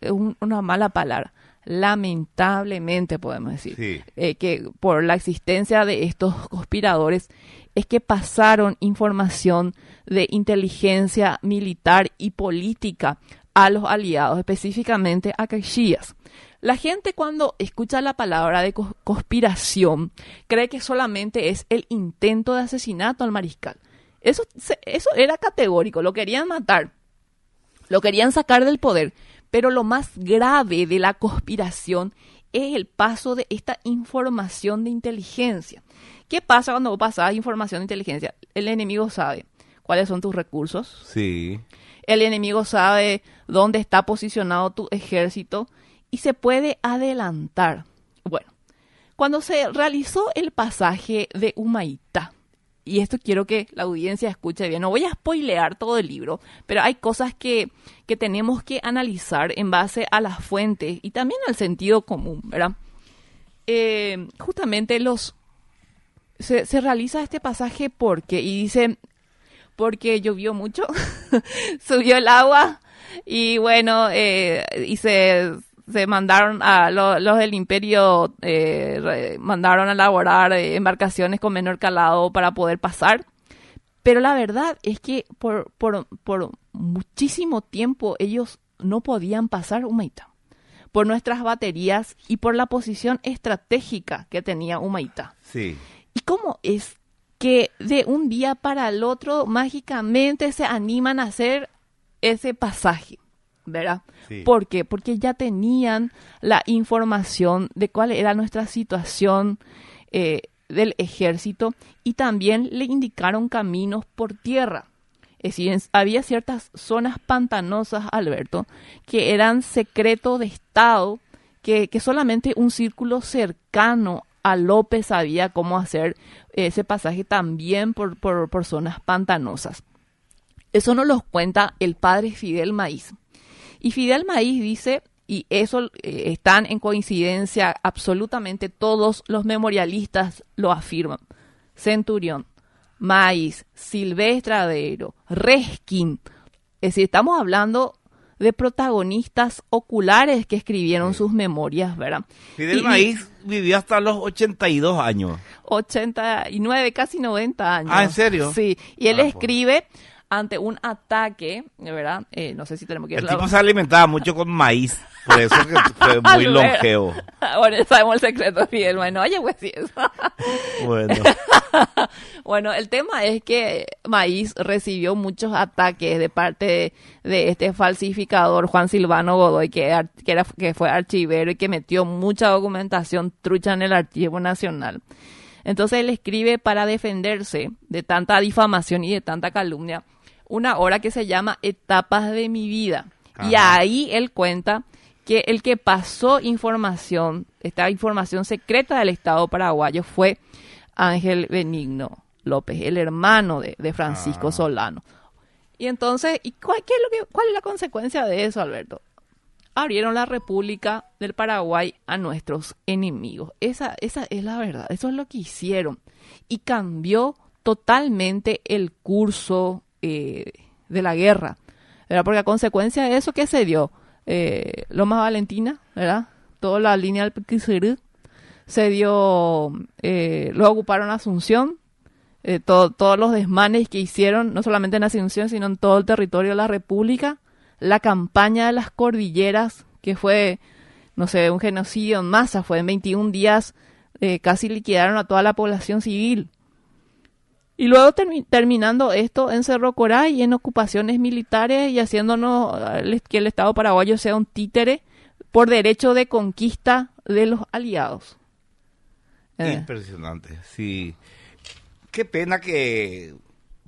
es una mala palabra, lamentablemente podemos decir, sí, que por la existencia de estos conspiradores es que pasaron información de inteligencia militar y política a los aliados, específicamente a Caxias. La gente, cuando escucha la palabra de conspiración, cree que solamente es el intento de asesinato al mariscal. Eso era categórico, lo querían matar, lo querían sacar del poder, pero lo más grave de la conspiración es el paso de esta información de inteligencia. ¿Qué pasa cuando vos pasás información de inteligencia? El enemigo sabe cuáles son tus recursos. Sí. El enemigo sabe dónde está posicionado tu ejército y se puede adelantar. Bueno, cuando se realizó el pasaje de Humaitá, y esto quiero que la audiencia escuche bien, no voy a spoilear todo el libro, pero hay cosas que tenemos que analizar en base a las fuentes y también al sentido común, ¿verdad? Justamente se realiza este pasaje porque llovió mucho, subió el agua y bueno, y se mandaron a los del imperio, mandaron a elaborar embarcaciones con menor calado para poder pasar. Pero la verdad es que por muchísimo tiempo ellos no podían pasar Humaitá, por nuestras baterías y por la posición estratégica que tenía Humaitá. Sí. ¿Y cómo es que de un día para el otro mágicamente se animan a hacer ese pasaje? ¿Verdad? Sí. ¿Por qué? Porque ya tenían la información de cuál era nuestra situación del ejército y también le indicaron caminos por tierra. Es decir, había ciertas zonas pantanosas, Alberto, que eran secreto de Estado, que solamente un círculo cercano a López sabía cómo hacer ese pasaje también por zonas pantanosas. Eso nos lo cuenta el padre Fidel Maíz. Y Fidel Maíz dice, y eso están en coincidencia absolutamente todos los memorialistas lo afirman, Centurión, Maíz, Silvestre Adero, Reskin. Es decir, estamos hablando de protagonistas oculares que escribieron sus memorias, ¿verdad? Fidel Maíz vivió hasta los 82 años. 89, casi 90 años. Ah, ¿en serio? Sí, y él escribe ante un ataque, ¿verdad? No sé si tenemos que... El tipo se alimentaba mucho con maíz, por eso que fue muy longevo. Bueno, sabemos el secreto de Fidel Maíz. No, oye, pues sí, eso. Bueno. Bueno, el tema es que Maíz recibió muchos ataques de parte de este falsificador Juan Silvano Godoy, que fue archivero y que metió mucha documentación trucha en el Archivo Nacional. Entonces él escribe para defenderse de tanta difamación y de tanta calumnia una obra que se llama Etapas de mi vida. Ajá. Y ahí él cuenta que el que pasó información, esta información secreta del Estado paraguayo, fue Ángel Benigno López, el hermano de Francisco Solano. Y entonces, ¿cuál es la consecuencia de eso, Alberto? Abrieron la República del Paraguay a nuestros enemigos. Esa es la verdad, eso es lo que hicieron. Y cambió totalmente el curso de la guerra, ¿verdad? Porque a consecuencia de eso, ¿qué se dio? Lomas Valentina, ¿verdad? Toda la línea del Piquicirú se dio, luego ocuparon Asunción, todos los desmanes que hicieron, no solamente en Asunción, sino en todo el territorio de la República. La campaña de las cordilleras, que fue, no sé, un genocidio en masa, fue en 21 días, casi liquidaron a toda la población civil. Y luego terminando esto en Cerro Coray, en ocupaciones militares y haciéndonos que el Estado paraguayo sea un títere por derecho de conquista de los aliados. Impresionante, sí. Qué pena que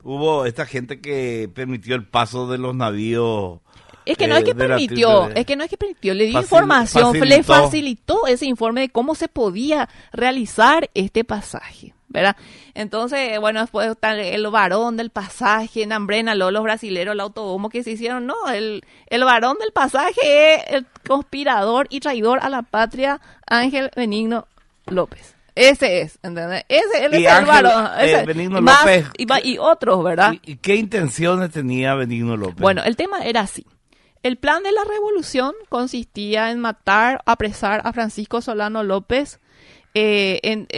hubo esta gente que permitió el paso de los navíos. Es que no es que permitió, le dio información, le facilitó ese informe de cómo se podía realizar este pasaje, ¿verdad? Entonces, bueno, después está el varón del pasaje, Nambrena, los brasileros, el autobombo que se hicieron. No, el varón del pasaje es el conspirador y traidor a la patria, Ángel Benigno López. Ese es, ¿entendés? Él es el varón. Benigno López. Y otros, ¿verdad? ¿Y qué intenciones tenía Benigno López? Bueno, el tema era así. El plan de la revolución consistía en matar, apresar a Francisco Solano López, que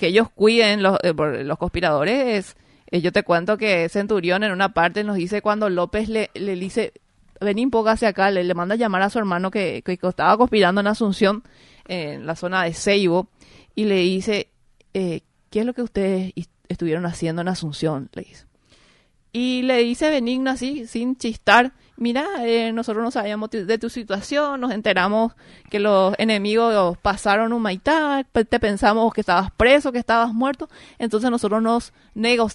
ellos cuiden los conspiradores. Yo te cuento que Centurión en una parte nos dice cuando López le dice, vení un poco hacia acá, le manda a llamar a su hermano que estaba conspirando en Asunción, en la zona de Seibo, y le dice, ¿qué es lo que ustedes estuvieron haciendo en Asunción? Le dice. Y le dice Benigno así, sin chistar, mira, nosotros no sabíamos de tu situación, nos enteramos que los enemigos pasaron Humaitá, te pensamos que estabas preso, que estabas muerto, entonces nosotros nos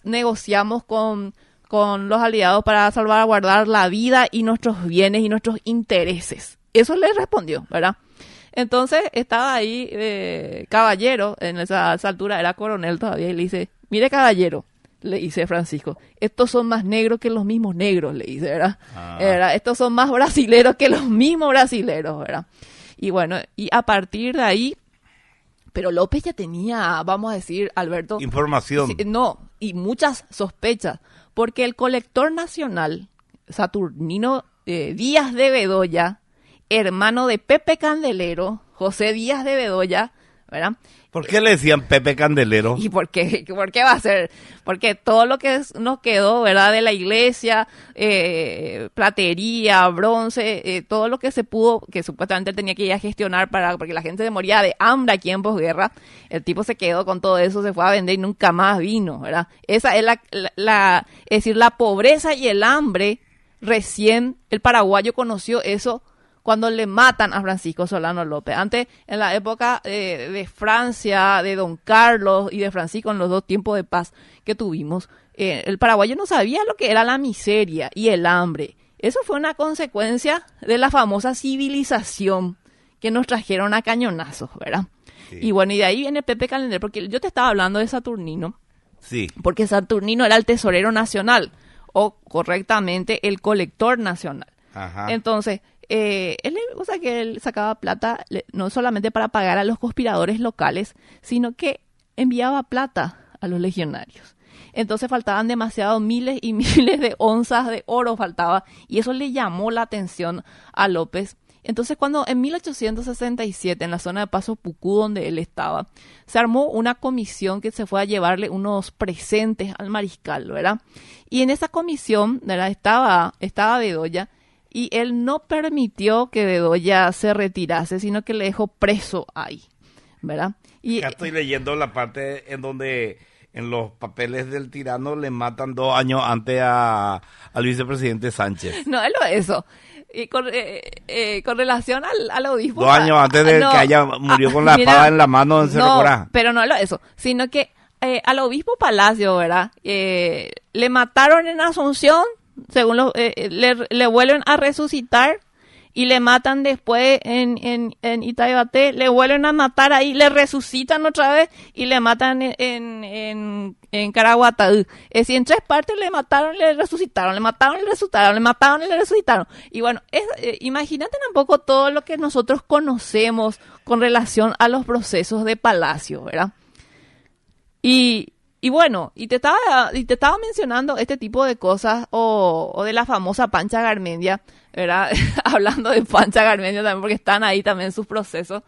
negociamos con los aliados para salvaguardar la vida y nuestros bienes y nuestros intereses. Eso le respondió, ¿verdad? Entonces estaba ahí Caballero, en esa altura era coronel todavía, y le dice, mire Caballero, le dice Francisco, estos son más negros que los mismos negros, le dice, ¿verdad? ¿Verdad? Estos son más brasileros que los mismos brasileros, ¿verdad? Y bueno, y a partir de ahí, pero López ya tenía, vamos a decir, Alberto... Información. Y muchas sospechas, porque el colector nacional, Saturnino Díaz de Bedoya, hermano de Pepe Candelero, José Díaz de Bedoya, ¿verdad? ¿Por qué le decían Pepe Candelero? ¿Y por qué va a ser? Porque todo lo que nos quedó, ¿verdad? De la iglesia, platería, bronce, todo lo que se pudo, que supuestamente él tenía que ir a gestionar porque la gente se moría de hambre aquí en posguerra, el tipo se quedó con todo eso, se fue a vender y nunca más vino, ¿verdad? Esa es es decir, la pobreza y el hambre, recién el paraguayo conoció eso cuando le matan a Francisco Solano López. Antes, en la época de Francia, de Don Carlos y de Francisco, en los 2 tiempos de paz que tuvimos, el paraguayo no sabía lo que era la miseria y el hambre. Eso fue una consecuencia de la famosa civilización que nos trajeron a cañonazos, ¿verdad? Sí. Y bueno, y de ahí viene Pepe Calender, porque yo te estaba hablando de Saturnino. Sí. Porque Saturnino era el tesorero nacional, o correctamente el colector nacional. Ajá. Entonces, él sacaba plata no solamente para pagar a los conspiradores locales, sino que enviaba plata a los legionarios. Entonces faltaban demasiados miles y miles de onzas de oro faltaba, y eso le llamó la atención a López. Entonces, cuando en 1867, en la zona de Paso Pucú, donde él estaba, se armó una comisión que se fue a llevarle unos presentes al mariscal, ¿verdad? Y en esa comisión, ¿verdad?, estaba Bedoya, y él no permitió que Bedoya se retirase, sino que le dejó preso ahí, ¿verdad? Y ya estoy leyendo la parte en donde en los papeles del tirano le matan 2 años antes al vicepresidente Sánchez. No, es eso. Y con relación al obispo... 2 años antes de que murió con la espada en la mano en Cerro Corá. No, pero no es eso, sino que al obispo Palacio, ¿verdad? Le mataron en Asunción, según le vuelven a resucitar, y le matan después en Itaibate, le vuelven a matar ahí, le resucitan otra vez y le matan en Caraguatá. Es decir, en 3 partes le mataron y le resucitaron, le mataron y le resucitaron, le mataron y le resucitaron. Y bueno, imagínate un poco todo lo que nosotros conocemos con relación a los procesos de Palacio, ¿verdad? Y bueno, y te estaba mencionando este tipo de cosas, o de la famosa Pancha Garmendia, ¿verdad? Hablando de Pancha Garmendia también, porque están ahí también sus procesos.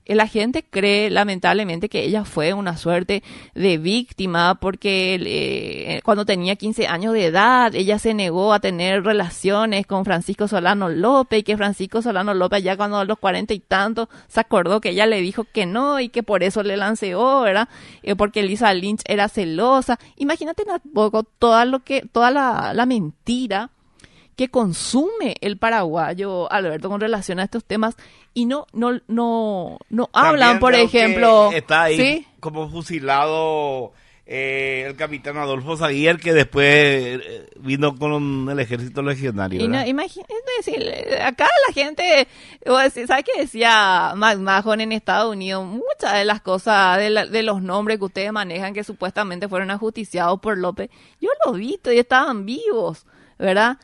La gente cree, lamentablemente, que ella fue una suerte de víctima porque cuando tenía 15 años de edad, ella se negó a tener relaciones con Francisco Solano López, y que Francisco Solano López ya cuando a los 40 y tantos se acordó que ella le dijo que no y que por eso le lanceó, ¿verdad? Porque Elisa Lynch era celosa. Imagínate un poco toda la mentira que consume el paraguayo, Alberto, con relación a estos temas, y no hablan, por ejemplo... Está ahí, ¿sí?, como fusilado el capitán Adolfo Zaguier, que después vino con el ejército legionario. Y no, imagínate, acá la gente, ¿sabes qué decía McMahon en Estados Unidos? Muchas de las cosas, de los nombres que ustedes manejan, que supuestamente fueron ajusticiados por López, yo los vi y estaban vivos, ¿verdad?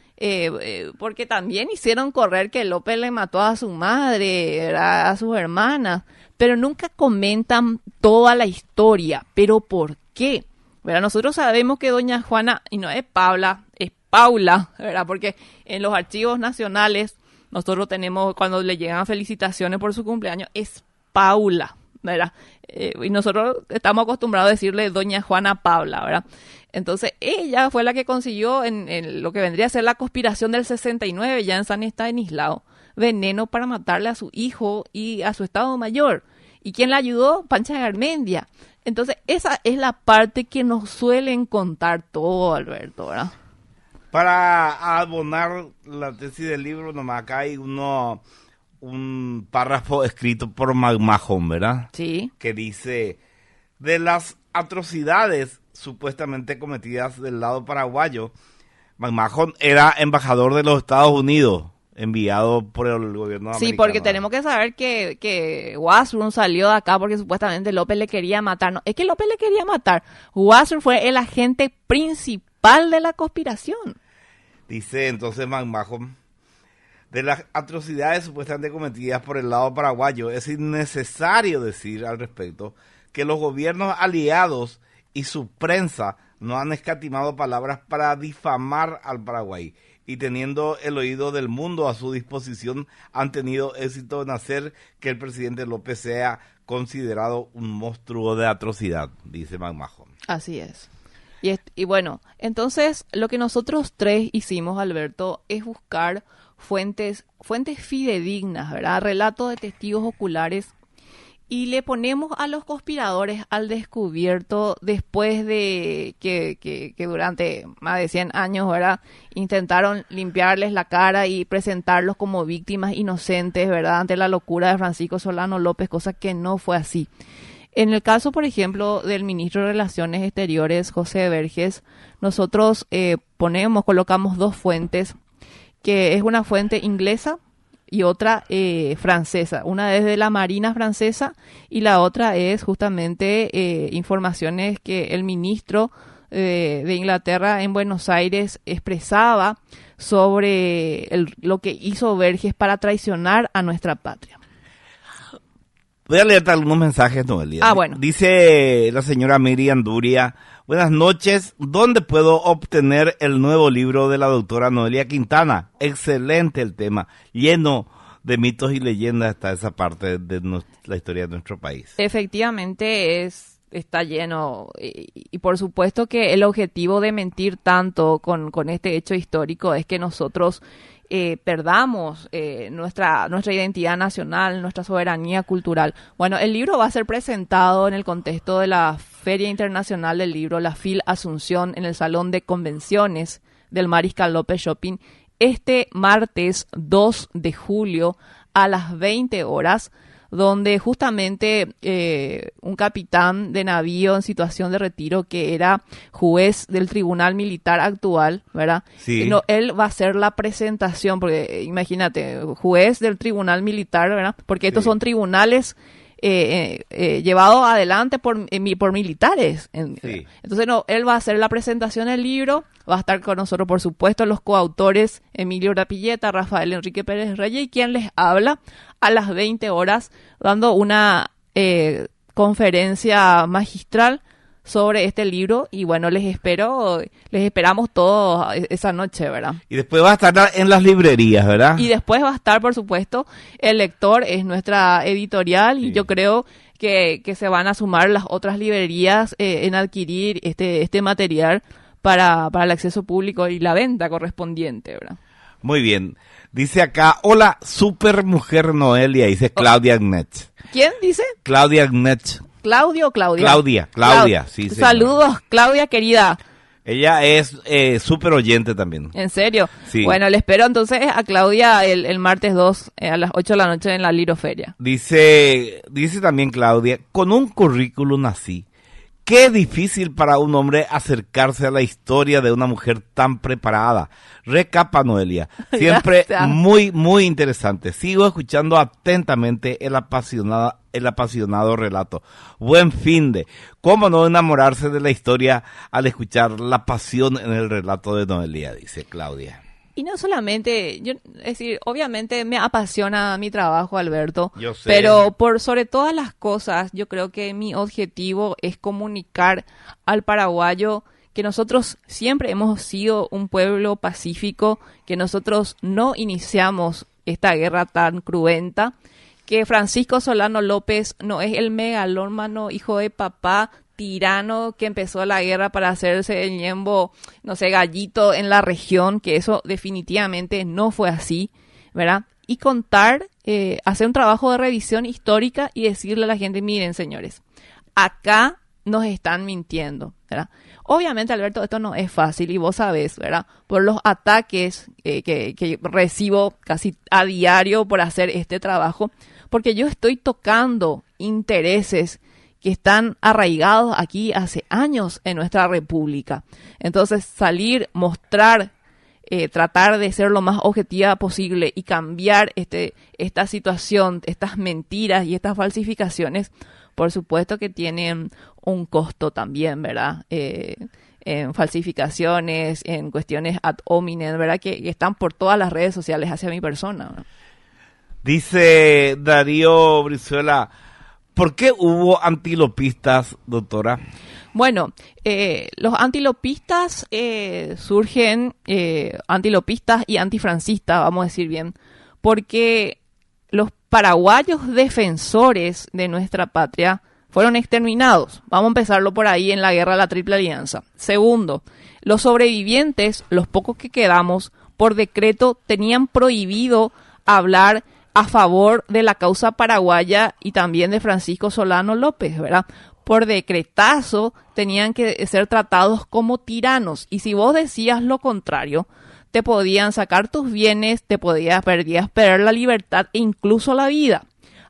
Porque también hicieron correr que López le mató a su madre, ¿verdad?, a sus hermanas, pero nunca comentan toda la historia. ¿Pero por qué? ¿Verdad? Nosotros sabemos que doña Juana, y no es Paula, es Paula, ¿verdad? Porque en los archivos nacionales nosotros tenemos, cuando le llegan felicitaciones por su cumpleaños, es Paula, ¿verdad? Y nosotros estamos acostumbrados a decirle doña Juana Paula, ¿verdad? Entonces, ella fue la que consiguió en lo que vendría a ser la conspiración del 69, ya en San Estanislao, veneno para matarle a su hijo y a su estado mayor. ¿Y quién la ayudó? Pancha Garmendia. Entonces, esa es la parte que nos suelen contar todo, Alberto, ¿verdad? Para abonar la tesis del libro, nomás acá hay un párrafo escrito por McMahon, ¿verdad? Sí. Que dice, de las atrocidades supuestamente cometidas del lado paraguayo, McMahon era embajador de los Estados Unidos, enviado por el gobierno americano. Sí, porque tenemos que saber que Wassurm salió de acá porque supuestamente López le quería matar. No, es que López le quería matar. Wassurm fue el agente principal de la conspiración. Dice entonces McMahon, de las atrocidades supuestamente cometidas por el lado paraguayo, es innecesario decir al respecto que los gobiernos aliados y su prensa no han escatimado palabras para difamar al Paraguay, y teniendo el oído del mundo a su disposición, han tenido éxito en hacer que el presidente López sea considerado un monstruo de atrocidad, dice McMahon. Así es. Y bueno, entonces lo que nosotros 3 hicimos, Alberto, es buscar fuentes fidedignas, ¿verdad? Relatos de testigos oculares. y le ponemos a los conspiradores al descubierto después de que durante más de 100 años, ¿verdad?, intentaron limpiarles la cara y presentarlos como víctimas inocentes, ¿verdad?, ante la locura de Francisco Solano López, cosa que no fue así. En el caso, por ejemplo, del ministro de Relaciones Exteriores, José Verges, nosotros colocamos dos fuentes, que es una fuente inglesa y otra francesa. Una es de la Marina francesa y la otra es justamente informaciones que el ministro de Inglaterra en Buenos Aires expresaba sobre lo que hizo Verges para traicionar a nuestra patria. Voy a leerte algunos mensajes, Noelia. Bueno. Dice la señora Miriam Duria: buenas noches, ¿dónde puedo obtener el nuevo libro de la doctora Noelia Quintana? Excelente el tema, lleno de mitos y leyendas está esa parte de la historia de nuestro país. Efectivamente está lleno y por supuesto que el objetivo de mentir tanto con este hecho histórico es que nosotros perdamos nuestra identidad nacional, nuestra soberanía cultural. Bueno, el libro va a ser presentado en el contexto de la Feria Internacional del Libro, la FIL Asunción, en el Salón de Convenciones del Mariscal López Shopping, este martes 2 de julio a las 20 horas, donde justamente un capitán de navío en situación de retiro que era juez del Tribunal Militar actual, ¿verdad? Sí. Él va a hacer la presentación, porque imagínate, juez del Tribunal Militar, ¿verdad? Porque estos son tribunales llevados adelante por militares. Sí. Entonces, él va a hacer la presentación del libro, va a estar con nosotros, por supuesto, los coautores Emilio Rapilleta, Rafael Enrique Pérez Reyes, y quien les habla a las 20 horas, dando una conferencia magistral sobre este libro. Y bueno, les esperamos todos esa noche, ¿verdad? Y después va a estar en las librerías, ¿verdad? Y después va a estar, por supuesto, El Lector, es nuestra editorial, y yo creo que se van a sumar las otras librerías en adquirir este material para el acceso público y la venta correspondiente, ¿verdad? Muy bien. Dice acá: hola, super mujer Noelia, dice Claudia Agnet. ¿Quién dice? Claudia Agnet. ¿Claudio o Claudia? Claudia, sí. Saludos, Claudia querida. Ella es súper oyente también. ¿En serio? Sí. Bueno, le espero entonces a Claudia el martes 2 a las 8 de la noche en la Liroferia. Dice también Claudia: con un currículum así, qué difícil para un hombre acercarse a la historia de una mujer tan preparada. Recapa, Noelia. Siempre muy, muy interesante. Sigo escuchando atentamente el apasionado relato. Buen fin de. ¿Cómo no enamorarse de la historia al escuchar la pasión en el relato de Noelia? Dice Claudia. Y no solamente, es decir, obviamente me apasiona mi trabajo, Alberto, Yo sé. pero sobre todas las cosas, yo creo que mi objetivo es comunicar al paraguayo que nosotros siempre hemos sido un pueblo pacífico, que nosotros no iniciamos esta guerra tan cruenta, que Francisco Solano López no es el megalómano hijo de papá tirano que empezó la guerra para hacerse el ñembo, no sé, gallito en la región, que eso definitivamente no fue así, ¿verdad? Y hacer un trabajo de revisión histórica y decirle a la gente: miren, señores, acá nos están mintiendo, ¿verdad? Obviamente, Alberto, esto no es fácil y vos sabés, ¿verdad? Por los ataques que recibo casi a diario por hacer este trabajo, porque yo estoy tocando intereses que están arraigados aquí hace años en nuestra república. Entonces, mostrar, tratar de ser lo más objetiva posible y cambiar esta situación, estas mentiras y estas falsificaciones, por supuesto que tienen un costo también, ¿verdad? En falsificaciones, en cuestiones ad hominem, ¿verdad? Que están por todas las redes sociales hacia mi persona, ¿verdad? Dice Darío Brizuela: ¿por qué hubo antilopistas, doctora? Bueno, los antilopistas surgen, antilopistas y antifrancistas, vamos a decir bien, porque los paraguayos defensores de nuestra patria fueron exterminados. Vamos a empezarlo por ahí en la guerra de la Triple Alianza. Segundo, los sobrevivientes, los pocos que quedamos, por decreto tenían prohibido hablar a favor de la causa paraguaya y también de Francisco Solano López, ¿verdad? Por decretazo tenían que ser tratados como tiranos. Y si vos decías lo contrario, te podían sacar tus bienes, perdías perder la libertad e incluso la vida.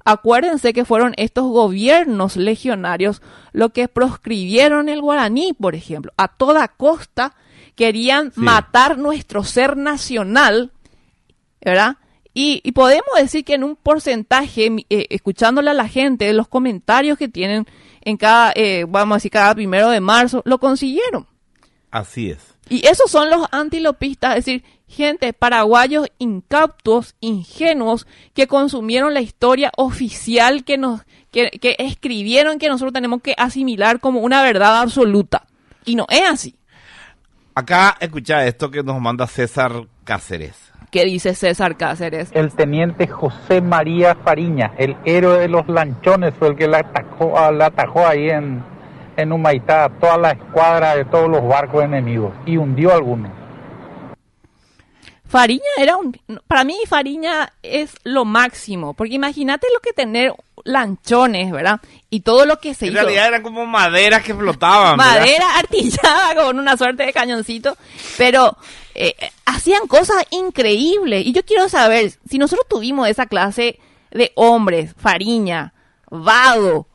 Acuérdense que fueron estos gobiernos legionarios los que proscribieron el guaraní, por ejemplo. A toda costa querían matar nuestro ser nacional, ¿verdad? Y podemos decir que en un porcentaje, escuchándole a la gente, los comentarios que tienen en cada 1 de marzo, lo consiguieron. Así es. Y esos son los antilopistas, es decir, gente, paraguayos incautos, ingenuos, que consumieron la historia oficial que escribieron, que nosotros tenemos que asimilar como una verdad absoluta. Y no es así. Acá escucha esto que nos manda César Cáceres. ¿Qué dice César Cáceres? El teniente José María Fariña, el héroe de los lanchones, fue el que la atajó ahí en Humaitá a toda la escuadra de todos los barcos enemigos y hundió a algunos. Fariña para mí Fariña es lo máximo, porque imagínate lo que tener lanchones, ¿verdad? Y todo lo que se hizo. En realidad eran como maderas que flotaban, ¿verdad? Madera artillada con una suerte de cañoncito, pero hacían cosas increíbles. Y yo quiero saber, si nosotros tuvimos esa clase de hombres, Fariña, Vado,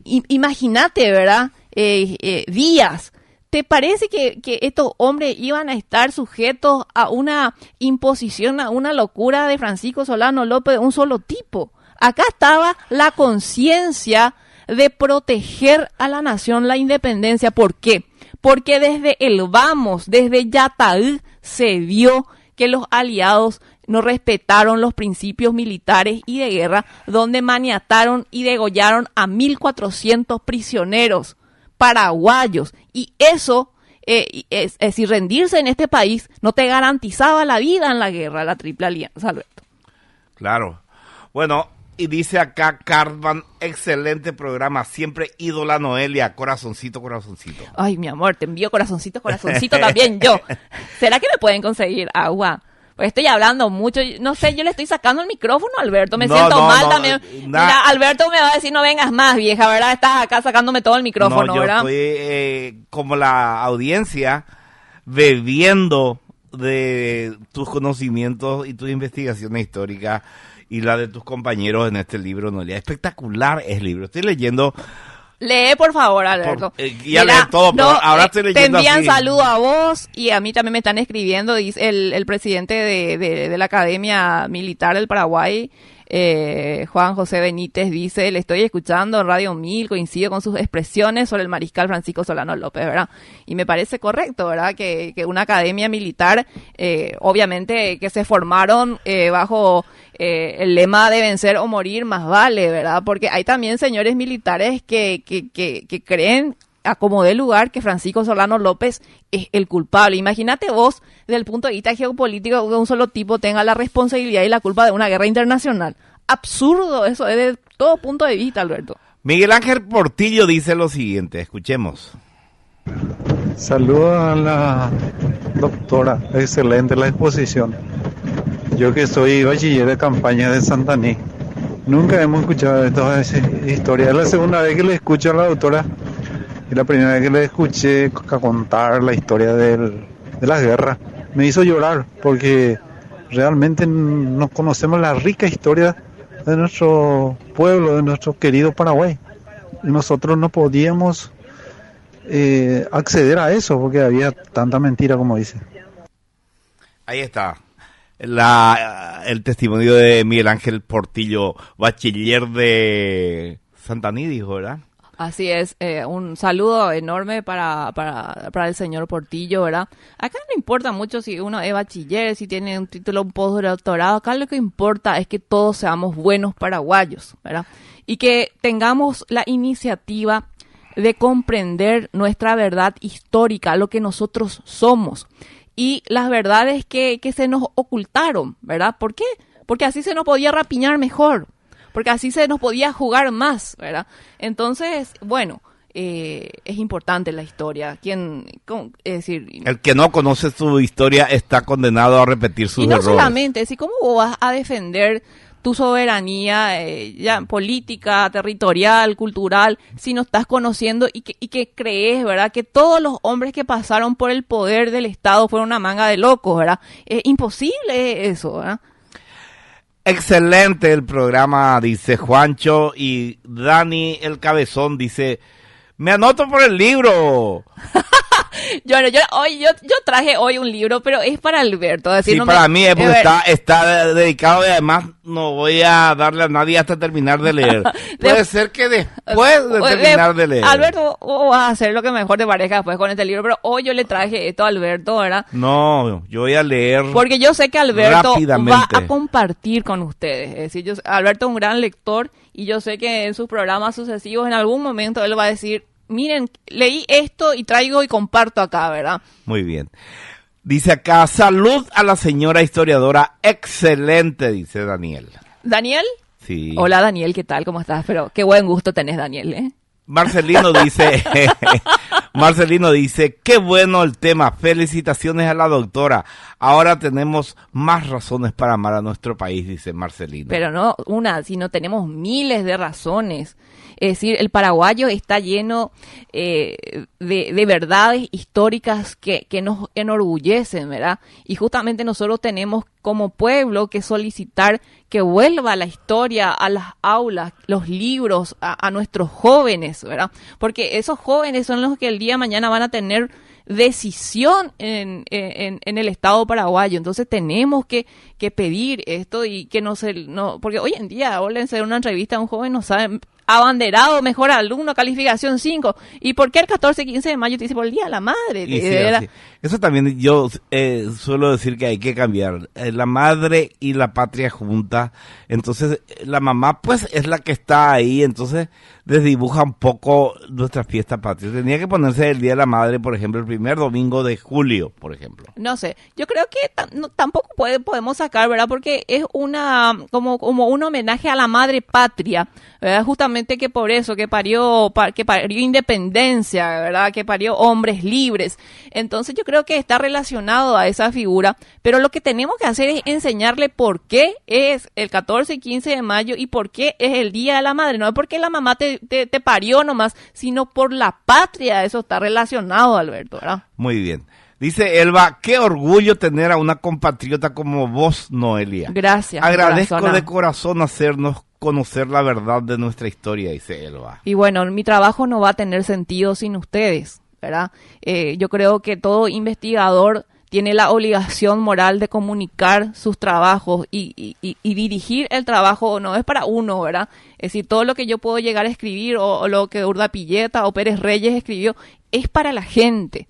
imagínate, ¿verdad? Díaz. ¿Te parece que estos hombres iban a estar sujetos a una imposición, a una locura de Francisco Solano López de un solo tipo? Acá estaba la conciencia de proteger a la nación, la independencia. ¿Por qué? Porque desde el vamos, desde Yataí, se vio que los aliados no respetaron los principios militares y de guerra, donde maniataron y degollaron a 1.400 prisioneros paraguayos, y eso, es decir, rendirse en este país no te garantizaba la vida en la guerra, la Triple Alianza, Alberto. Claro. Bueno, y dice acá Cartman, excelente programa, siempre ídola Noelia, corazoncito, corazoncito. Ay, mi amor, te envío corazoncito, corazoncito también yo. ¿Será que me pueden conseguir agua? Pues estoy hablando mucho, no sé, yo le estoy sacando el micrófono a Alberto, me siento mal también. Mira, Alberto me va a decir, no vengas más, vieja, ¿verdad? Estás acá sacándome todo el micrófono, ¿verdad? Yo estoy como la audiencia bebiendo de tus conocimientos y tus investigaciones históricas y la de tus compañeros en este libro, Noelia. Espectacular es el libro, estoy leyendo. Lee, por favor, Alberto. Ya leí todo, pero ahora estoy leyendo. Te envían así. Saludo a vos y a mí también me están escribiendo, dice el presidente de la Academia Militar del Paraguay, Juan José Benítez, dice, le estoy escuchando en Radio 1000, coincido con sus expresiones sobre el mariscal Francisco Solano López, ¿verdad? Y me parece correcto, ¿verdad? Que una academia militar, obviamente que se formaron bajo el lema de vencer o morir, más vale, ¿verdad? Porque hay también señores militares que creen, a como dé lugar, que Francisco Solano López es el culpable. Imagínate vos, desde el punto de vista geopolítico, que un solo tipo tenga la responsabilidad y la culpa de una guerra internacional. Absurdo eso, desde todo punto de vista, Alberto. Miguel Ángel Portillo dice lo siguiente, escuchemos. Saludos a la doctora, excelente la exposición. Yo que soy bachiller de campaña de Santaní, nunca hemos escuchado esta historia. Es la segunda vez que le escucho a la doctora y la primera vez que le escuché contar la historia de la guerra. Me hizo llorar porque realmente no conocemos la rica historia de nuestro pueblo, de nuestro querido Paraguay. Y nosotros no podíamos acceder a eso porque había tanta mentira como dice. Ahí está. El testimonio de Miguel Ángel Portillo, bachiller de Santaní, dijo, ¿verdad? Así es, un saludo enorme para el señor Portillo, ¿verdad? Acá no importa mucho si uno es bachiller, si tiene un título, un postdoctorado, acá lo que importa es que todos seamos buenos paraguayos, ¿verdad? Y que tengamos la iniciativa de comprender nuestra verdad histórica, lo que nosotros somos. Y las verdades que se nos ocultaron, ¿verdad? ¿Por qué? Porque así se nos podía rapiñar mejor, porque así se nos podía jugar más, ¿verdad? Entonces, bueno, es importante la historia. Es decir, el que no conoce su historia está condenado a repetir sus errores. Y no solamente, ¿sí? ¿Cómo vos vas a defender tu soberanía ya política, territorial, cultural, si no estás conociendo y que crees, ¿verdad? Que todos los hombres que pasaron por el poder del Estado fueron una manga de locos, ¿verdad? Es imposible eso, ¿verdad? Excelente el programa, dice Juancho, y Dani el Cabezón dice, me anoto por el libro. Yo traje hoy un libro, pero es para Alberto. Sí, para mí es porque está dedicado y además no voy a darle a nadie hasta terminar de leer. Puede ser que después de terminar de leer. Alberto, vas a hacer lo que mejor te parezca después con este libro, pero hoy yo le traje esto a Alberto, ¿verdad? No, yo voy a leer porque yo sé que Alberto va a compartir con ustedes. Es decir, Alberto es un gran lector y yo sé que en sus programas sucesivos en algún momento él va a decir, miren, leí esto y traigo y comparto acá, ¿verdad? Muy bien. Dice acá, salud a la señora historiadora, excelente, dice Daniel. ¿Daniel? Sí. Hola Daniel, ¿qué tal? ¿Cómo estás? Pero qué buen gusto tenés, Daniel, ¿eh? Marcelino dice, qué bueno el tema, felicitaciones a la doctora. Ahora tenemos más razones para amar a nuestro país, dice Marcelino. Pero no una, sino tenemos miles de razones. Es decir, el paraguayo está lleno de verdades históricas que nos enorgullecen, ¿verdad? Y justamente nosotros tenemos como pueblo que solicitar que vuelva la historia a las aulas, los libros, a nuestros jóvenes, ¿verdad? Porque esos jóvenes son los que el día de mañana van a tener decisión en el Estado paraguayo. Entonces tenemos que pedir esto y que no porque hoy en día, háblense de una entrevista a un joven, no saben, abanderado, mejor alumno, calificación 5. ¿Y por qué el 14, 15 de mayo te dice por el Día de la Madre? Sí, sí. Eso también yo suelo decir que hay que cambiar. La madre y la patria juntas. Entonces, la mamá pues es la que está ahí, entonces desdibuja un poco nuestra fiesta patria. Tenía que ponerse el Día de la Madre, por ejemplo, el primer domingo de julio, por ejemplo. No sé, yo creo que tampoco podemos sacar, ¿verdad? Porque es como un homenaje a la madre patria, ¿verdad? Justamente que por eso, que parió independencia, ¿verdad? Que parió hombres libres. Entonces yo creo que está relacionado a esa figura, pero lo que tenemos que hacer es enseñarle por qué es el 14 y 15 de mayo y por qué es el Día de la Madre. No es porque la mamá te parió nomás, sino por la patria. Eso está relacionado, Alberto, ¿verdad? Muy bien. Dice Elba, qué orgullo tener a una compatriota como vos, Noelia. Gracias. Agradezco de corazón hacernos conocer la verdad de nuestra historia, dice Elba. Y bueno, mi trabajo no va a tener sentido sin ustedes, ¿verdad? Yo creo que todo investigador tiene la obligación moral de comunicar sus trabajos y dirigir el trabajo, no es para uno, ¿verdad? Es decir, todo lo que yo puedo llegar a escribir o lo que Urdapilleta o Pérez Reyes escribió es para la gente.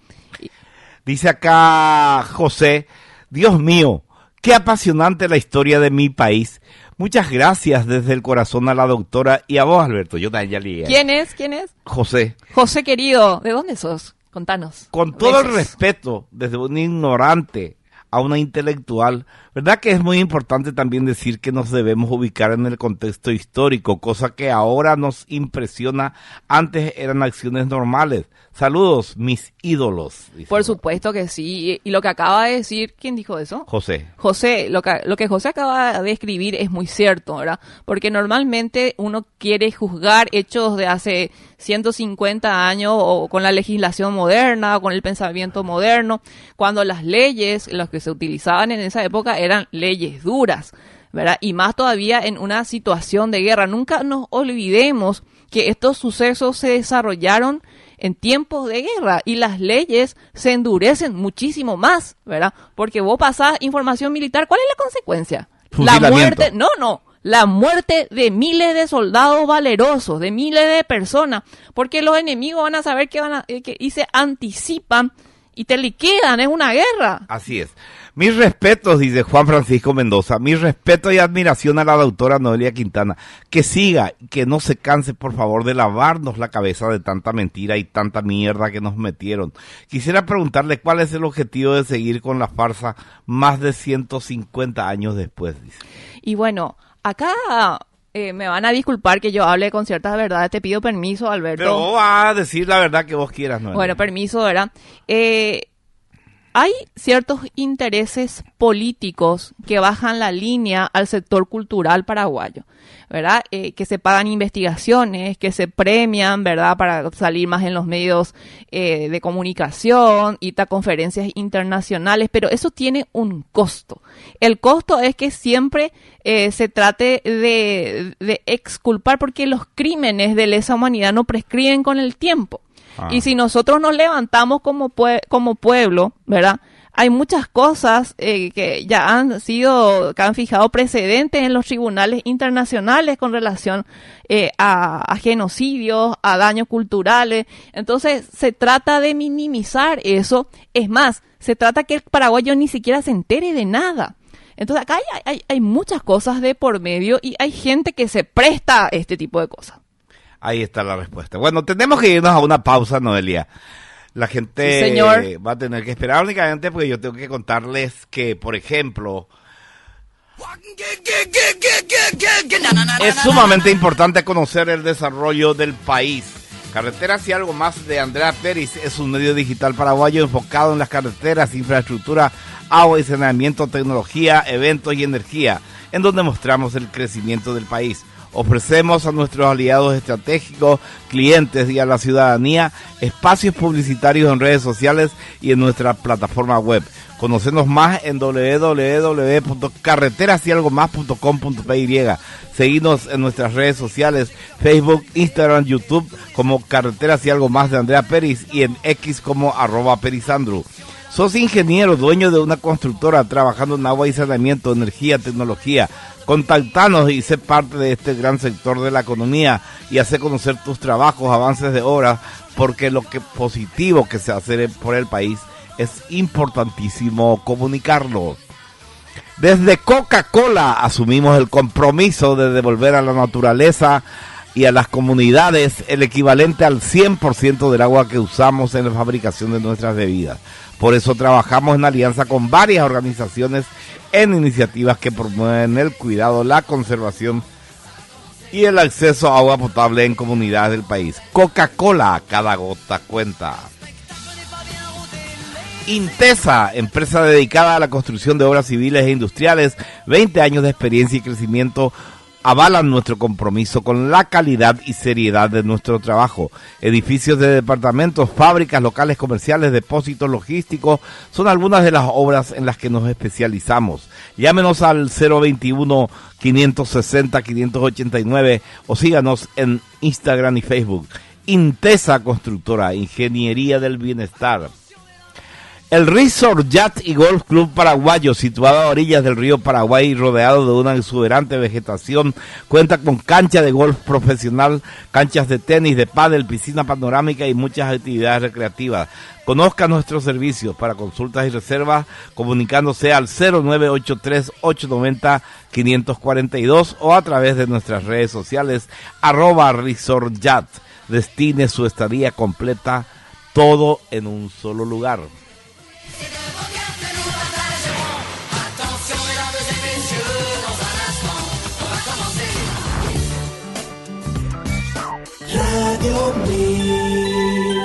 Dice acá José, Dios mío, qué apasionante la historia de mi país. Muchas gracias desde el corazón a la doctora y a vos, Alberto. Yo también ya leí. ¿Quién es? José. José querido, ¿de dónde sos? Contanos. Con todo el respeto, desde un ignorante a una intelectual, ¿verdad que es muy importante también decir que nos debemos ubicar en el contexto histórico, cosa que ahora nos impresiona, antes eran acciones normales? Saludos, mis ídolos. Por supuesto que sí, y lo que acaba de decir, ¿quién dijo eso? José. José, lo que José acaba de escribir es muy cierto, ¿verdad? Porque normalmente uno quiere juzgar hechos de hace 150 años o con la legislación moderna o con el pensamiento moderno, cuando las leyes, las que se utilizaban en esa época eran leyes duras, ¿verdad? Y más todavía en una situación de guerra. Nunca nos olvidemos que estos sucesos se desarrollaron en tiempos de guerra y las leyes se endurecen muchísimo más, ¿verdad? Porque vos pasás información militar, ¿cuál es la consecuencia? La muerte, la muerte de miles de soldados valerosos, de miles de personas, porque los enemigos van a saber y se anticipan y te liquidan, es una guerra. Así es. Mis respetos, dice Juan Francisco Mendoza, mis respetos y admiración a la doctora Noelia Quintana. Que siga, que no se canse, por favor, de lavarnos la cabeza de tanta mentira y tanta mierda que nos metieron. Quisiera preguntarle cuál es el objetivo de seguir con la farsa más de 150 años después, dice. Y bueno, acá me van a disculpar que yo hable con ciertas verdades. Te pido permiso, Alberto. Pero vos vas a decir la verdad que vos quieras, Noelia. Bueno, permiso, ¿verdad? hay ciertos intereses políticos que bajan la línea al sector cultural paraguayo, ¿verdad? Que se pagan investigaciones, que se premian, ¿verdad? Para salir más en los medios de comunicación, y conferencias internacionales, pero eso tiene un costo. El costo es que siempre se trate de exculpar, porque los crímenes de lesa humanidad no prescriben con el tiempo. Y si nosotros nos levantamos como pueblo, ¿verdad? Hay muchas cosas que han fijado precedentes en los tribunales internacionales con relación a genocidios, a daños culturales. Entonces, se trata de minimizar eso. Es más, se trata que el paraguayo ni siquiera se entere de nada. Entonces, acá hay muchas cosas de por medio, y hay gente que se presta a este tipo de cosas. Ahí está la respuesta. Bueno, tenemos que irnos a una pausa, Noelia. La gente sí, señor, va a tener que esperar únicamente porque yo tengo que contarles que, por ejemplo, es sumamente importante conocer el desarrollo del país. Carreteras y algo más de Andrea Peris es un medio digital paraguayo enfocado en las carreteras, infraestructura, agua y saneamiento, tecnología, eventos y energía, en donde mostramos el crecimiento del país. Ofrecemos a nuestros aliados estratégicos, clientes y a la ciudadanía espacios publicitarios en redes sociales y en nuestra plataforma web. Conocenos más en www.carreterasyalgomás.com.py. Seguinos en nuestras redes sociales, Facebook, Instagram, YouTube como Carreteras y Algo Más de Andrea Peris, y en X como @perisandru. ¿Sos ingeniero, dueño de una constructora trabajando en agua y saneamiento, energía, tecnología? Contactanos y sé parte de este gran sector de la economía y hace conocer tus trabajos, avances de obra, porque lo que positivo que se hace por el país es importantísimo comunicarlo. Desde Coca-Cola asumimos el compromiso de devolver a la naturaleza y a las comunidades el equivalente al 100% del agua que usamos en la fabricación de nuestras bebidas. Por eso trabajamos en alianza con varias organizaciones en iniciativas que promueven el cuidado, la conservación y el acceso a agua potable en comunidades del país. Coca-Cola, cada gota cuenta. Intesa, empresa dedicada a la construcción de obras civiles e industriales, 20 años de experiencia y crecimiento avalan nuestro compromiso con la calidad y seriedad de nuestro trabajo. Edificios de departamentos, fábricas, locales comerciales, depósitos logísticos son algunas de las obras en las que nos especializamos. Llámenos al 021-560-589 o síganos en Instagram y Facebook. Intesa Constructora, Ingeniería del Bienestar. El Resort Yacht y Golf Club Paraguayo, situado a orillas del río Paraguay y rodeado de una exuberante vegetación, cuenta con cancha de golf profesional, canchas de tenis, de pádel, piscina panorámica y muchas actividades recreativas. Conozca nuestros servicios. Para consultas y reservas, comunicándose al 0983-890-542 o a través de nuestras redes sociales, @Resort Yacht. Destine su estadía completa, todo en un solo lugar. Radio Mil.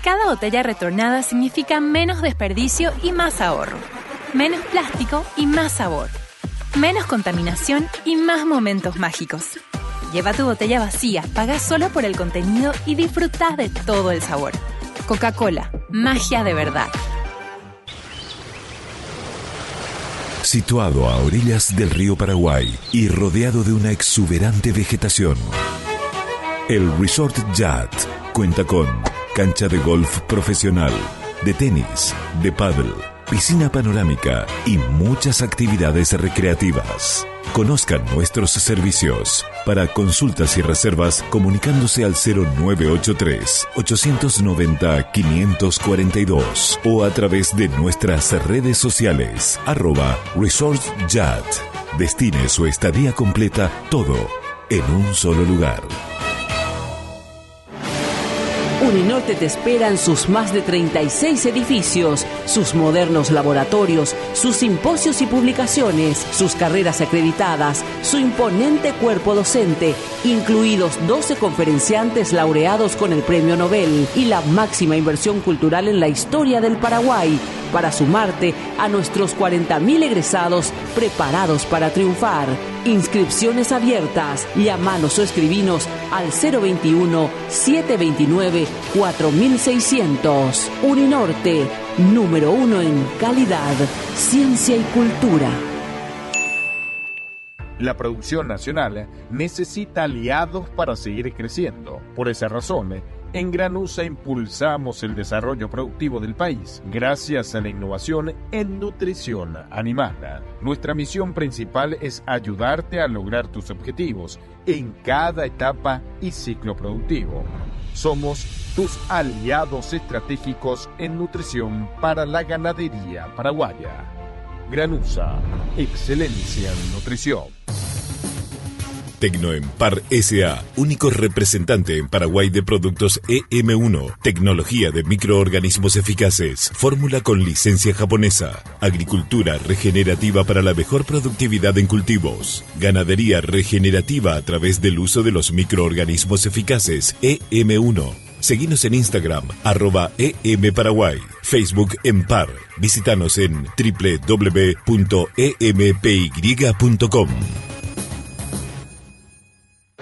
Cada botella retornada significa menos desperdicio y más ahorro. Menos plástico y más sabor. Menos contaminación y más momentos mágicos. Lleva tu botella vacía, paga solo por el contenido y disfruta de todo el sabor. Coca-Cola, magia de verdad. Situado a orillas del río Paraguay y rodeado de una exuberante vegetación, el Resort Yacht cuenta con cancha de golf profesional, de tenis, de pádel, piscina panorámica y muchas actividades recreativas. Conozcan nuestros servicios. Para consultas y reservas, comunicándose al 0983-890-542 o a través de nuestras redes sociales, @Resort Yacht. Destine su estadía completa, todo en un solo lugar. Uninorte te espera en sus más de 36 edificios, sus modernos laboratorios, sus simposios y publicaciones, sus carreras acreditadas, su imponente cuerpo docente, incluidos 12 conferenciantes laureados con el Premio Nobel y la máxima inversión cultural en la historia del Paraguay, para sumarte a nuestros 40.000 egresados preparados para triunfar. Inscripciones abiertas. Llámanos o escribinos al 021-729-4600. Uninorte, número 1 en calidad, ciencia y cultura. La producción nacional necesita aliados para seguir creciendo. Por esa razón, en Granusa impulsamos el desarrollo productivo del país gracias a la innovación en nutrición animal. Nuestra misión principal es ayudarte a lograr tus objetivos en cada etapa y ciclo productivo. Somos tus aliados estratégicos en nutrición para la ganadería paraguaya. Granusa, excelencia en nutrición. Tecnoempar S.A., único representante en Paraguay de productos EM1, tecnología de microorganismos eficaces, fórmula con licencia japonesa, agricultura regenerativa para la mejor productividad en cultivos, ganadería regenerativa a través del uso de los microorganismos eficaces EM1. Seguinos en Instagram, @EMParaguay, Facebook Empar. Visítanos en www.empy.com.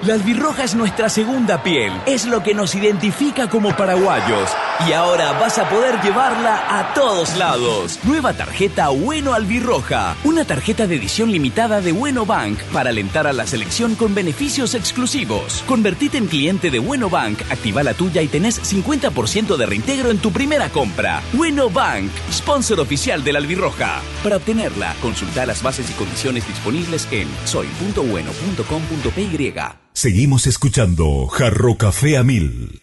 La albirroja es nuestra segunda piel, es lo que nos identifica como paraguayos. Y ahora vas a poder llevarla a todos lados. Nueva tarjeta Bueno Albirroja, una tarjeta de edición limitada de Bueno Bank para alentar a la selección con beneficios exclusivos. Convertite en cliente de Bueno Bank, activa la tuya y tenés 50% de reintegro en tu primera compra. Bueno Bank, sponsor oficial de la albirroja. Para obtenerla, consulta las bases y condiciones disponibles en soy.bueno.com.py. Seguimos escuchando Jarro Café a 1000.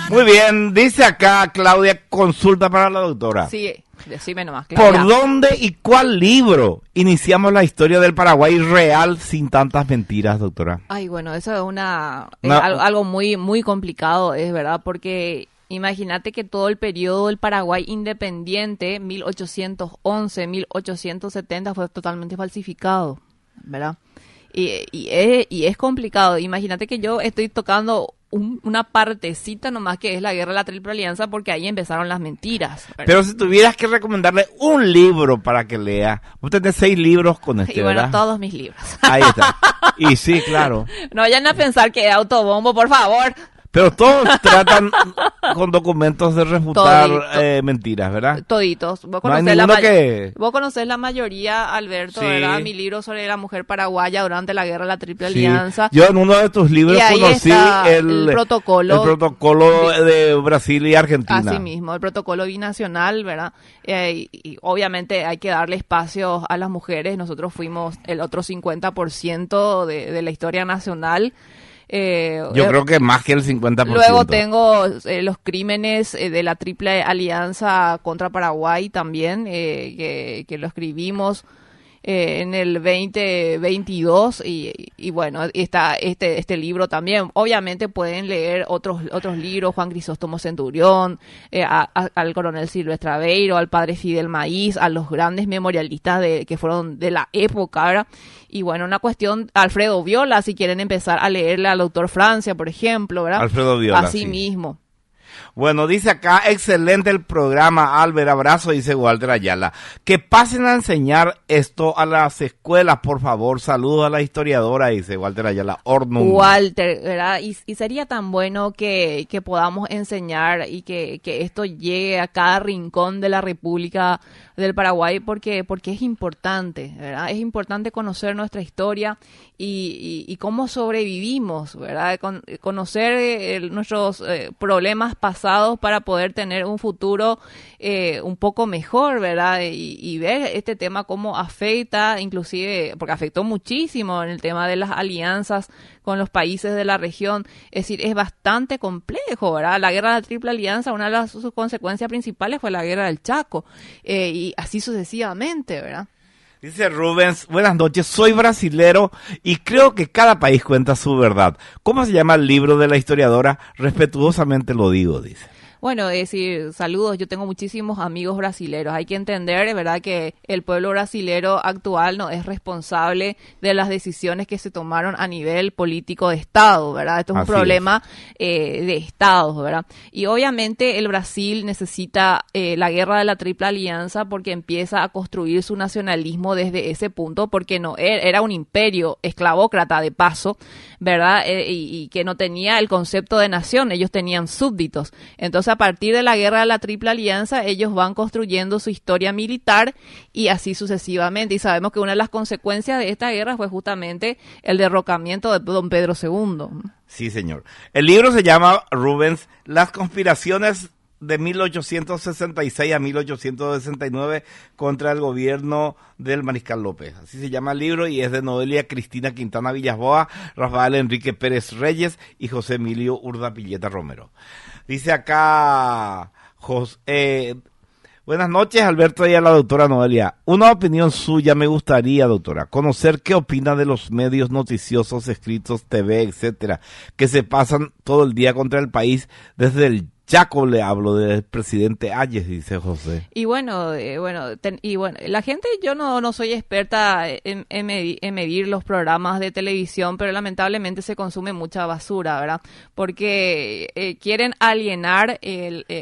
Muy bien, dice acá Claudia, consulta para la doctora. Sí, decime nomás, Claudia. ¿Por dónde y cuál libro iniciamos la historia del Paraguay real sin tantas mentiras, doctora? Ay, bueno, eso es algo muy, muy complicado, es verdad, porque imagínate que todo el periodo del Paraguay independiente, 1811, 1870, fue totalmente falsificado, ¿verdad? Y es complicado. Imagínate que yo estoy tocando una partecita nomás que es la guerra de la Triple Alianza, porque ahí empezaron las mentiras, ¿verdad? Pero si tuvieras que recomendarle un libro para que lea, vos tenés 6 libros con este, y bueno, ¿verdad? todos mis libros. Ahí está. Y sí, claro. No vayan a pensar que es autobombo, por favor. Pero todos tratan con documentos de refutar mentiras, ¿verdad? Toditos. Vos No hay conocés, ninguno que... vos conocés la mayoría, Alberto, Sí. ¿verdad? Mi libro sobre la mujer paraguaya durante la guerra de la Triple Sí. Alianza. Yo en uno de tus libros Y ahí conocí está el protocolo de Brasil y Argentina. Así mismo, el protocolo binacional, ¿verdad? Y obviamente hay que darle espacio a las mujeres. Nosotros fuimos el otro 50% de la historia nacional. Yo creo que más que el 50%. Luego tengo los crímenes de la Triple Alianza contra Paraguay también, que lo escribimos en el 2022 y bueno, está este libro también. Obviamente pueden leer otros libros, Juan Crisóstomo Centurión, al coronel Silvestre Aveiro, al padre Fidel Maíz, a los grandes memorialistas que fueron de la época, ¿verdad? Y bueno, una cuestión, Alfredo Viola, si quieren empezar a leerle al autor Francia, por ejemplo, ¿verdad? Alfredo Viola, Así sí. mismo. Bueno, dice acá, excelente el programa, Albert, abrazo, dice Walter Ayala. Que pasen a enseñar esto a las escuelas, por favor. Saludos a la historiadora, dice Walter Ayala. Ornum. Walter, ¿verdad? Y sería tan bueno que podamos enseñar y que esto llegue a cada rincón de la República del Paraguay, porque es importante, ¿verdad? Es importante conocer nuestra historia y cómo sobrevivimos, ¿verdad? Conocer nuestros problemas pasados para poder tener un futuro un poco mejor, ¿verdad? Y ver este tema cómo afecta, inclusive, porque afectó muchísimo en el tema de las alianzas con los países de la región. Es decir, es bastante complejo, ¿verdad? La guerra de la Triple Alianza, una de sus consecuencias principales fue la guerra del Chaco, y así sucesivamente, ¿verdad? Dice Rubens, buenas noches, soy brasilero y creo que cada país cuenta su verdad. ¿Cómo se llama el libro de la historiadora? Respetuosamente lo digo, dice. Bueno, es decir, saludos, yo tengo muchísimos amigos brasileros. Hay que entender, ¿verdad?, que el pueblo brasilero actual no es responsable de las decisiones que se tomaron a nivel político de Estado, ¿verdad? Esto es un problema de Estados, ¿verdad? Y obviamente el Brasil necesita la guerra de la Triple Alianza porque empieza a construir su nacionalismo desde ese punto, porque no era un imperio esclavócrata de paso, ¿verdad? Y que no tenía el concepto de nación, ellos tenían súbditos. Entonces, a partir de la guerra de la Triple Alianza, ellos van construyendo su historia militar y así sucesivamente. Y sabemos que una de las consecuencias de esta guerra fue justamente el derrocamiento de don Pedro II. Sí, señor. El libro se llama, Rubens, Las conspiraciones de 1866 a 1869 contra el gobierno del Mariscal López. Así se llama el libro y es de Noelia Cristina Quintana Villasboa, Rafael Enrique Pérez Reyes y José Emilio Urdapilleta Romero. Dice acá, buenas noches, Alberto y a la doctora Noelia. Una opinión suya me gustaría, doctora, conocer qué opina de los medios noticiosos, escritos, TV, etcétera, que se pasan todo el día contra el país. Desde el Chaco le hablo del presidente Ayes, dice José. Y bueno, la gente, yo no soy experta en medir los programas de televisión, pero lamentablemente se consume mucha basura, ¿verdad? Porque quieren alienar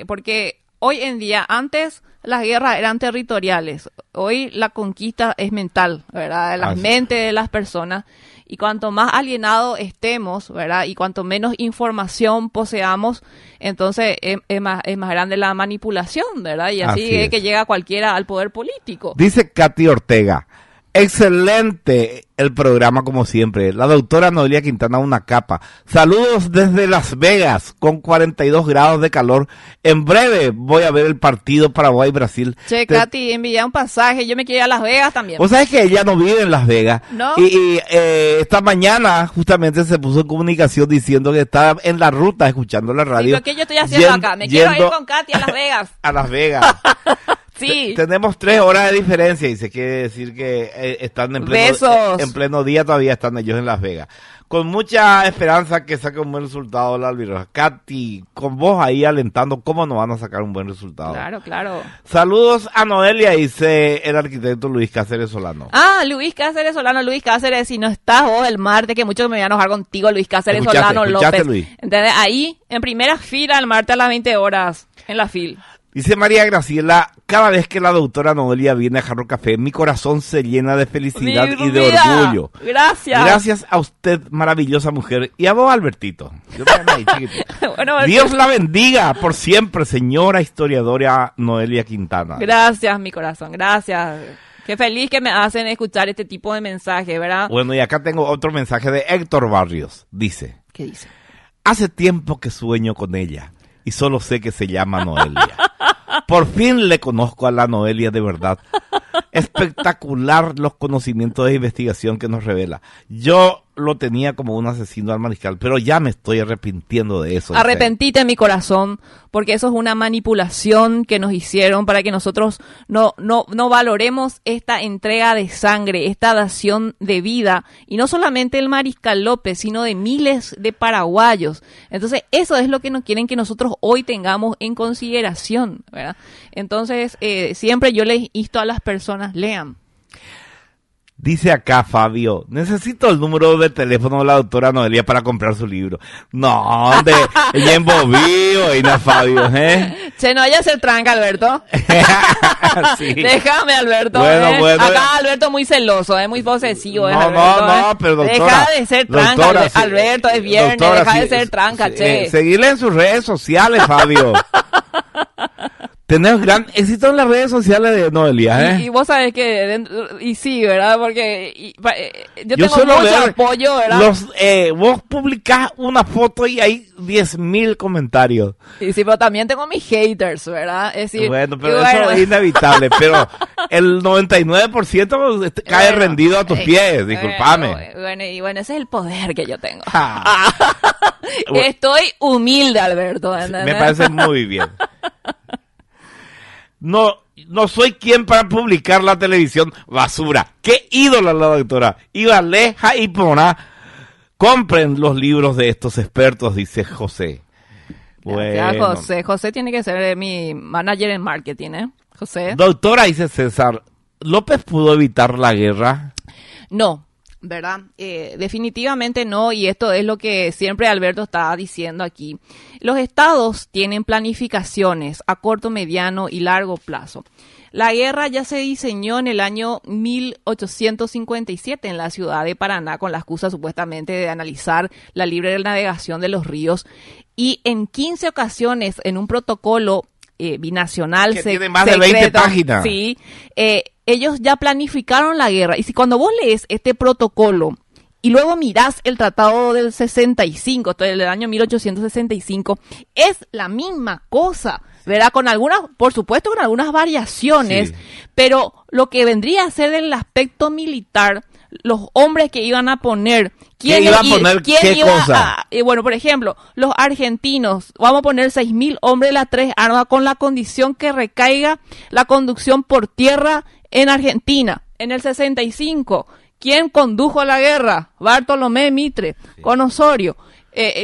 porque hoy en día, antes las guerras eran territoriales, hoy la conquista es mental, ¿verdad? Las mentes de las personas. Y cuanto más alienados estemos, ¿verdad? Y cuanto menos información poseamos, entonces es más grande la manipulación, ¿verdad? Y así es que llega cualquiera al poder político. Dice Katy Ortega, excelente el programa como siempre. La doctora Noelia Quintana, una capa. Saludos desde Las Vegas con 42 grados de calor. En breve voy a ver el partido Paraguay-Brasil. Che, Katy, envía un pasaje. Yo me quiero ir a Las Vegas también. Vos sabés que ella no vive en Las Vegas. ¿No? Y esta mañana justamente se puso en comunicación diciendo que estaba en la ruta escuchando la radio. Sí, ¿pero qué yo estoy haciendo acá? Me quiero ir con Katy a Las Vegas. A Las Vegas. Sí. Tenemos 3 horas de diferencia y se quiere decir que están en pleno día, todavía están ellos en Las Vegas. Con mucha esperanza que saque un buen resultado la albirroja. Katy, con vos ahí alentando, ¿cómo no van a sacar un buen resultado? Claro, claro. Saludos a Noelia, dice el arquitecto Luis Cáceres Solano. Ah, Luis Cáceres Solano, Luis Cáceres, si no estás vos el martes, que mucho me voy a enojar contigo, Luis Cáceres Solano López. Luis. ¿Entendés? Ahí, en primera fila, el martes a las 20 horas, en la fila. Dice María Graciela, cada vez que la doctora Noelia viene a Jarro Café, mi corazón se llena de felicidad y de orgullo. Gracias. Gracias a usted, maravillosa mujer. Y a vos, Albertito. Bueno, Dios la bendiga por siempre, señora historiadora Noelia Quintana. Gracias, mi corazón, gracias. Qué feliz que me hacen escuchar este tipo de mensajes, ¿verdad? Bueno, y acá tengo otro mensaje de Héctor Barrios. Dice. ¿Qué dice? Hace tiempo que sueño con ella y solo sé que se llama Noelia. Por fin le conozco a la Noelia de verdad. Espectacular los conocimientos de investigación que nos revela. Yo lo tenía como un asesino al mariscal, pero ya me estoy arrepintiendo de eso. Arrepentite, mi corazón, porque eso es una manipulación que nos hicieron para que nosotros no valoremos esta entrega de sangre, esta dación de vida, y no solamente el mariscal López, sino de miles de paraguayos. Entonces, eso es lo que nos quieren que nosotros hoy tengamos en consideración, ¿verdad? Entonces, siempre yo les insto a las personas, lean. Dice acá Fabio, necesito el número de teléfono de la doctora Noelia para comprar su libro. No, ella embobío y no Fabio, ¿eh? Che, no vaya a ser tranca, Alberto. Sí. Déjame, Alberto. Bueno. Acá Alberto muy celoso, muy posesivo. No, Alberto, no, pero doctora. Deja de ser tranca, doctora, Alberto, es viernes, doctora, deja de ser tranca, che. Seguirle en sus redes sociales, Fabio. Tenemos gran éxito en las redes sociales de Noelia, ¿eh? Y vos sabés que, y sí, ¿verdad? Porque yo tengo mucho apoyo, ¿verdad? Vos publicás una foto y hay 10,000 comentarios. Y sí, pero también tengo mis haters, ¿verdad? Es decir, bueno, pero eso es inevitable, pero el 99% cae rendido a tus pies, discúlpame. Bueno, ese es el poder que yo tengo. Estoy humilde, Alberto. Me parece muy bien. No, no soy quien para publicar la televisión basura. ¡Qué ídola la doctora! Iba leja y pona. Compren los libros de estos expertos, dice José. Bueno. José tiene que ser mi manager en marketing, ¿eh? José. Doctora, dice César, ¿López pudo evitar la guerra? No, ¿verdad? Definitivamente no, y esto es lo que siempre Alberto está diciendo aquí. Los estados tienen planificaciones a corto, mediano y largo plazo. La guerra ya se diseñó en el año 1857 en la ciudad de Paraná con la excusa supuestamente de analizar la libre navegación de los ríos, y en 15 ocasiones en un protocolo binacional que tiene más de 20 páginas. Sí, ellos ya planificaron la guerra, y si cuando vos lees este protocolo y luego mirás el tratado del 65, del año 1865, es la misma cosa, ¿verdad? Con algunas, por supuesto, con algunas variaciones, sí, pero lo que vendría a ser el aspecto militar, los hombres que iban a poner, ¿quién iba a poner qué cosa? Bueno, por ejemplo, los argentinos, vamos a poner 6.000 hombres de las 3 armas con la condición que recaiga la conducción por tierra en Argentina. En el 65, ¿quién condujo la guerra? Bartolomé Mitre, sí, con Osorio.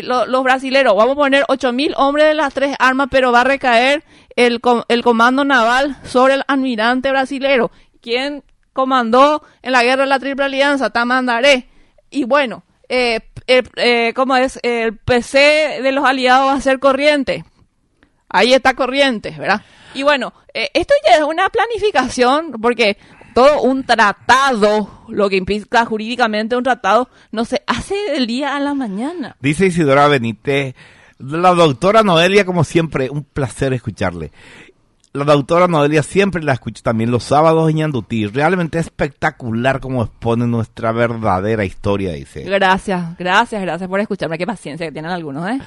Los brasileros, vamos a poner 8.000 hombres de las 3 armas, pero va a recaer el comando naval sobre el almirante brasilero. ¿Quién comandó en la guerra de la Triple Alianza? Tamandaré. Y bueno, ¿cómo es? El PC de los aliados va a ser Corrientes. Ahí está Corrientes, ¿verdad? Y bueno, esto ya es una planificación, porque todo un tratado, lo que implica jurídicamente un tratado, no se hace del día a la mañana. Dice Isidora Benítez, la doctora Noelia, como siempre, un placer escucharle. La doctora Noelia siempre la escucho también los sábados en Ñandutí. Realmente espectacular como expone nuestra verdadera historia, dice. Gracias por escucharme. Qué paciencia que tienen algunos, ¿eh?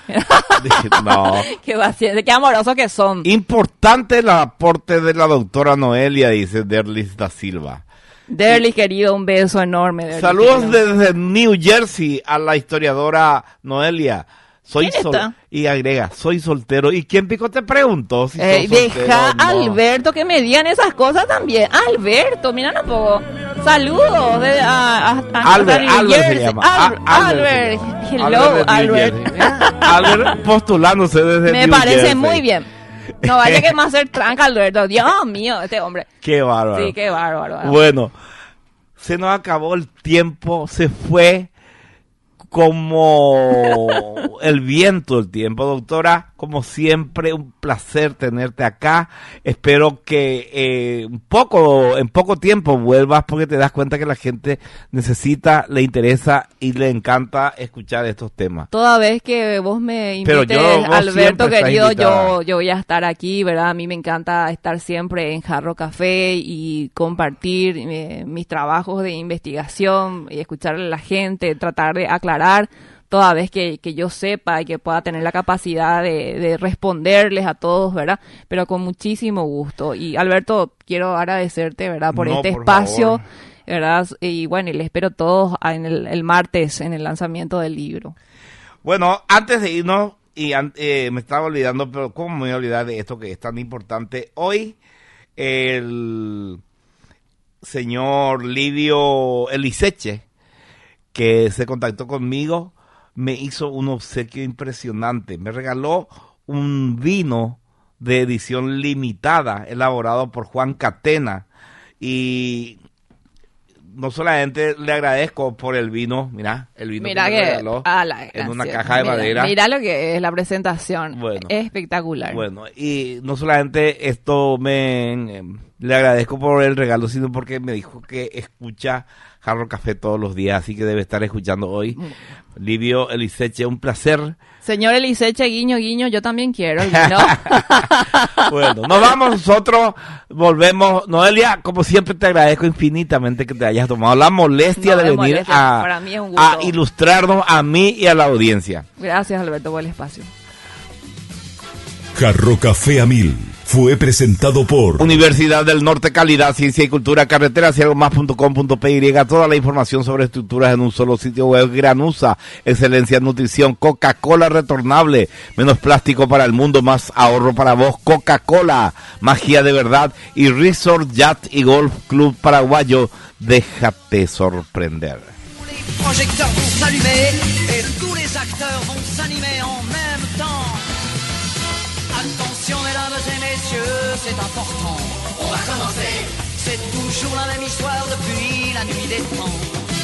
No. Qué paciencia, qué amorosos que son. Importante el aporte de la doctora Noelia, dice Derlis da Silva. Derlis, querido, un beso enorme. Derlis, saludos querido, desde New Jersey a la historiadora Noelia. Y agrega, soy soltero. ¿Y quién pico te preguntó si sos soltero? Deja a Alberto que me digan esas cosas también. Alberto, mira un poco. Saludos Albert se llama. Albert. Hello, Albert. Albert postulándose desde Me New parece Jersey. Muy bien. No vaya que más ser tranca, Alberto. Dios mío, este hombre. Qué bárbaro. Sí, qué bárbaro. Bueno, se nos acabó el tiempo, se fue como el viento del tiempo. Doctora, como siempre, un placer tenerte acá. Espero que en poco tiempo vuelvas, porque te das cuenta que la gente necesita, le interesa y le encanta escuchar estos temas. Toda vez que vos me invites, Alberto querido, yo voy a estar aquí, ¿verdad? A mí me encanta estar siempre en Jarro Café y compartir mis trabajos de investigación y escucharle a la gente, tratar de aclarar toda vez que yo sepa y que pueda tener la capacidad de responderles a todos, ¿verdad? Pero con muchísimo gusto. Y Alberto, quiero agradecerte, ¿verdad? Por este espacio, favor, ¿verdad? Y bueno, y les espero todos en el martes en el lanzamiento del libro. Bueno, antes de irnos, y me estaba olvidando, pero ¿cómo me voy a olvidar de esto que es tan importante? Hoy el señor Livio Eliseche, que se contactó conmigo, me hizo un obsequio impresionante. Me regaló un vino de edición limitada, elaborado por Juan Catena. Y no solamente le agradezco por el vino, el vino que me regaló en una caja de madera. Mira lo que es la presentación, espectacular. Bueno, y no solamente esto le agradezco por el regalo, sino porque me dijo que escucha Jarro Café todos los días, así que debe estar escuchando hoy. Livio Eliseche, un placer. Señor Eliseche, guiño, guiño, yo también quiero el vino. Bueno, nos vamos nosotros, volvemos. Noelia, como siempre te agradezco infinitamente que te hayas tomado la molestia de venir para mí es un gusto. A ilustrarnos a mí y a la audiencia. Gracias, Alberto, por el espacio. Jarro Café a 1000, fue presentado por Universidad del Norte, calidad, ciencia y cultura, carreteras y algo más.com.py. Toda la información sobre estructuras en un solo sitio web. Granusa, excelencia en nutrición. Coca-Cola retornable, menos plástico para el mundo, más ahorro para vos. Coca-Cola, magia de verdad. Y Resort Yacht y Golf Club Paraguayo, déjate sorprender. Les projecteurs vont s'allumer et tous les acteurs vont s'animer en même temps. Attention mesdames et messieurs, c'est important. On va commencer. C'est toujours la même histoire depuis la nuit des temps.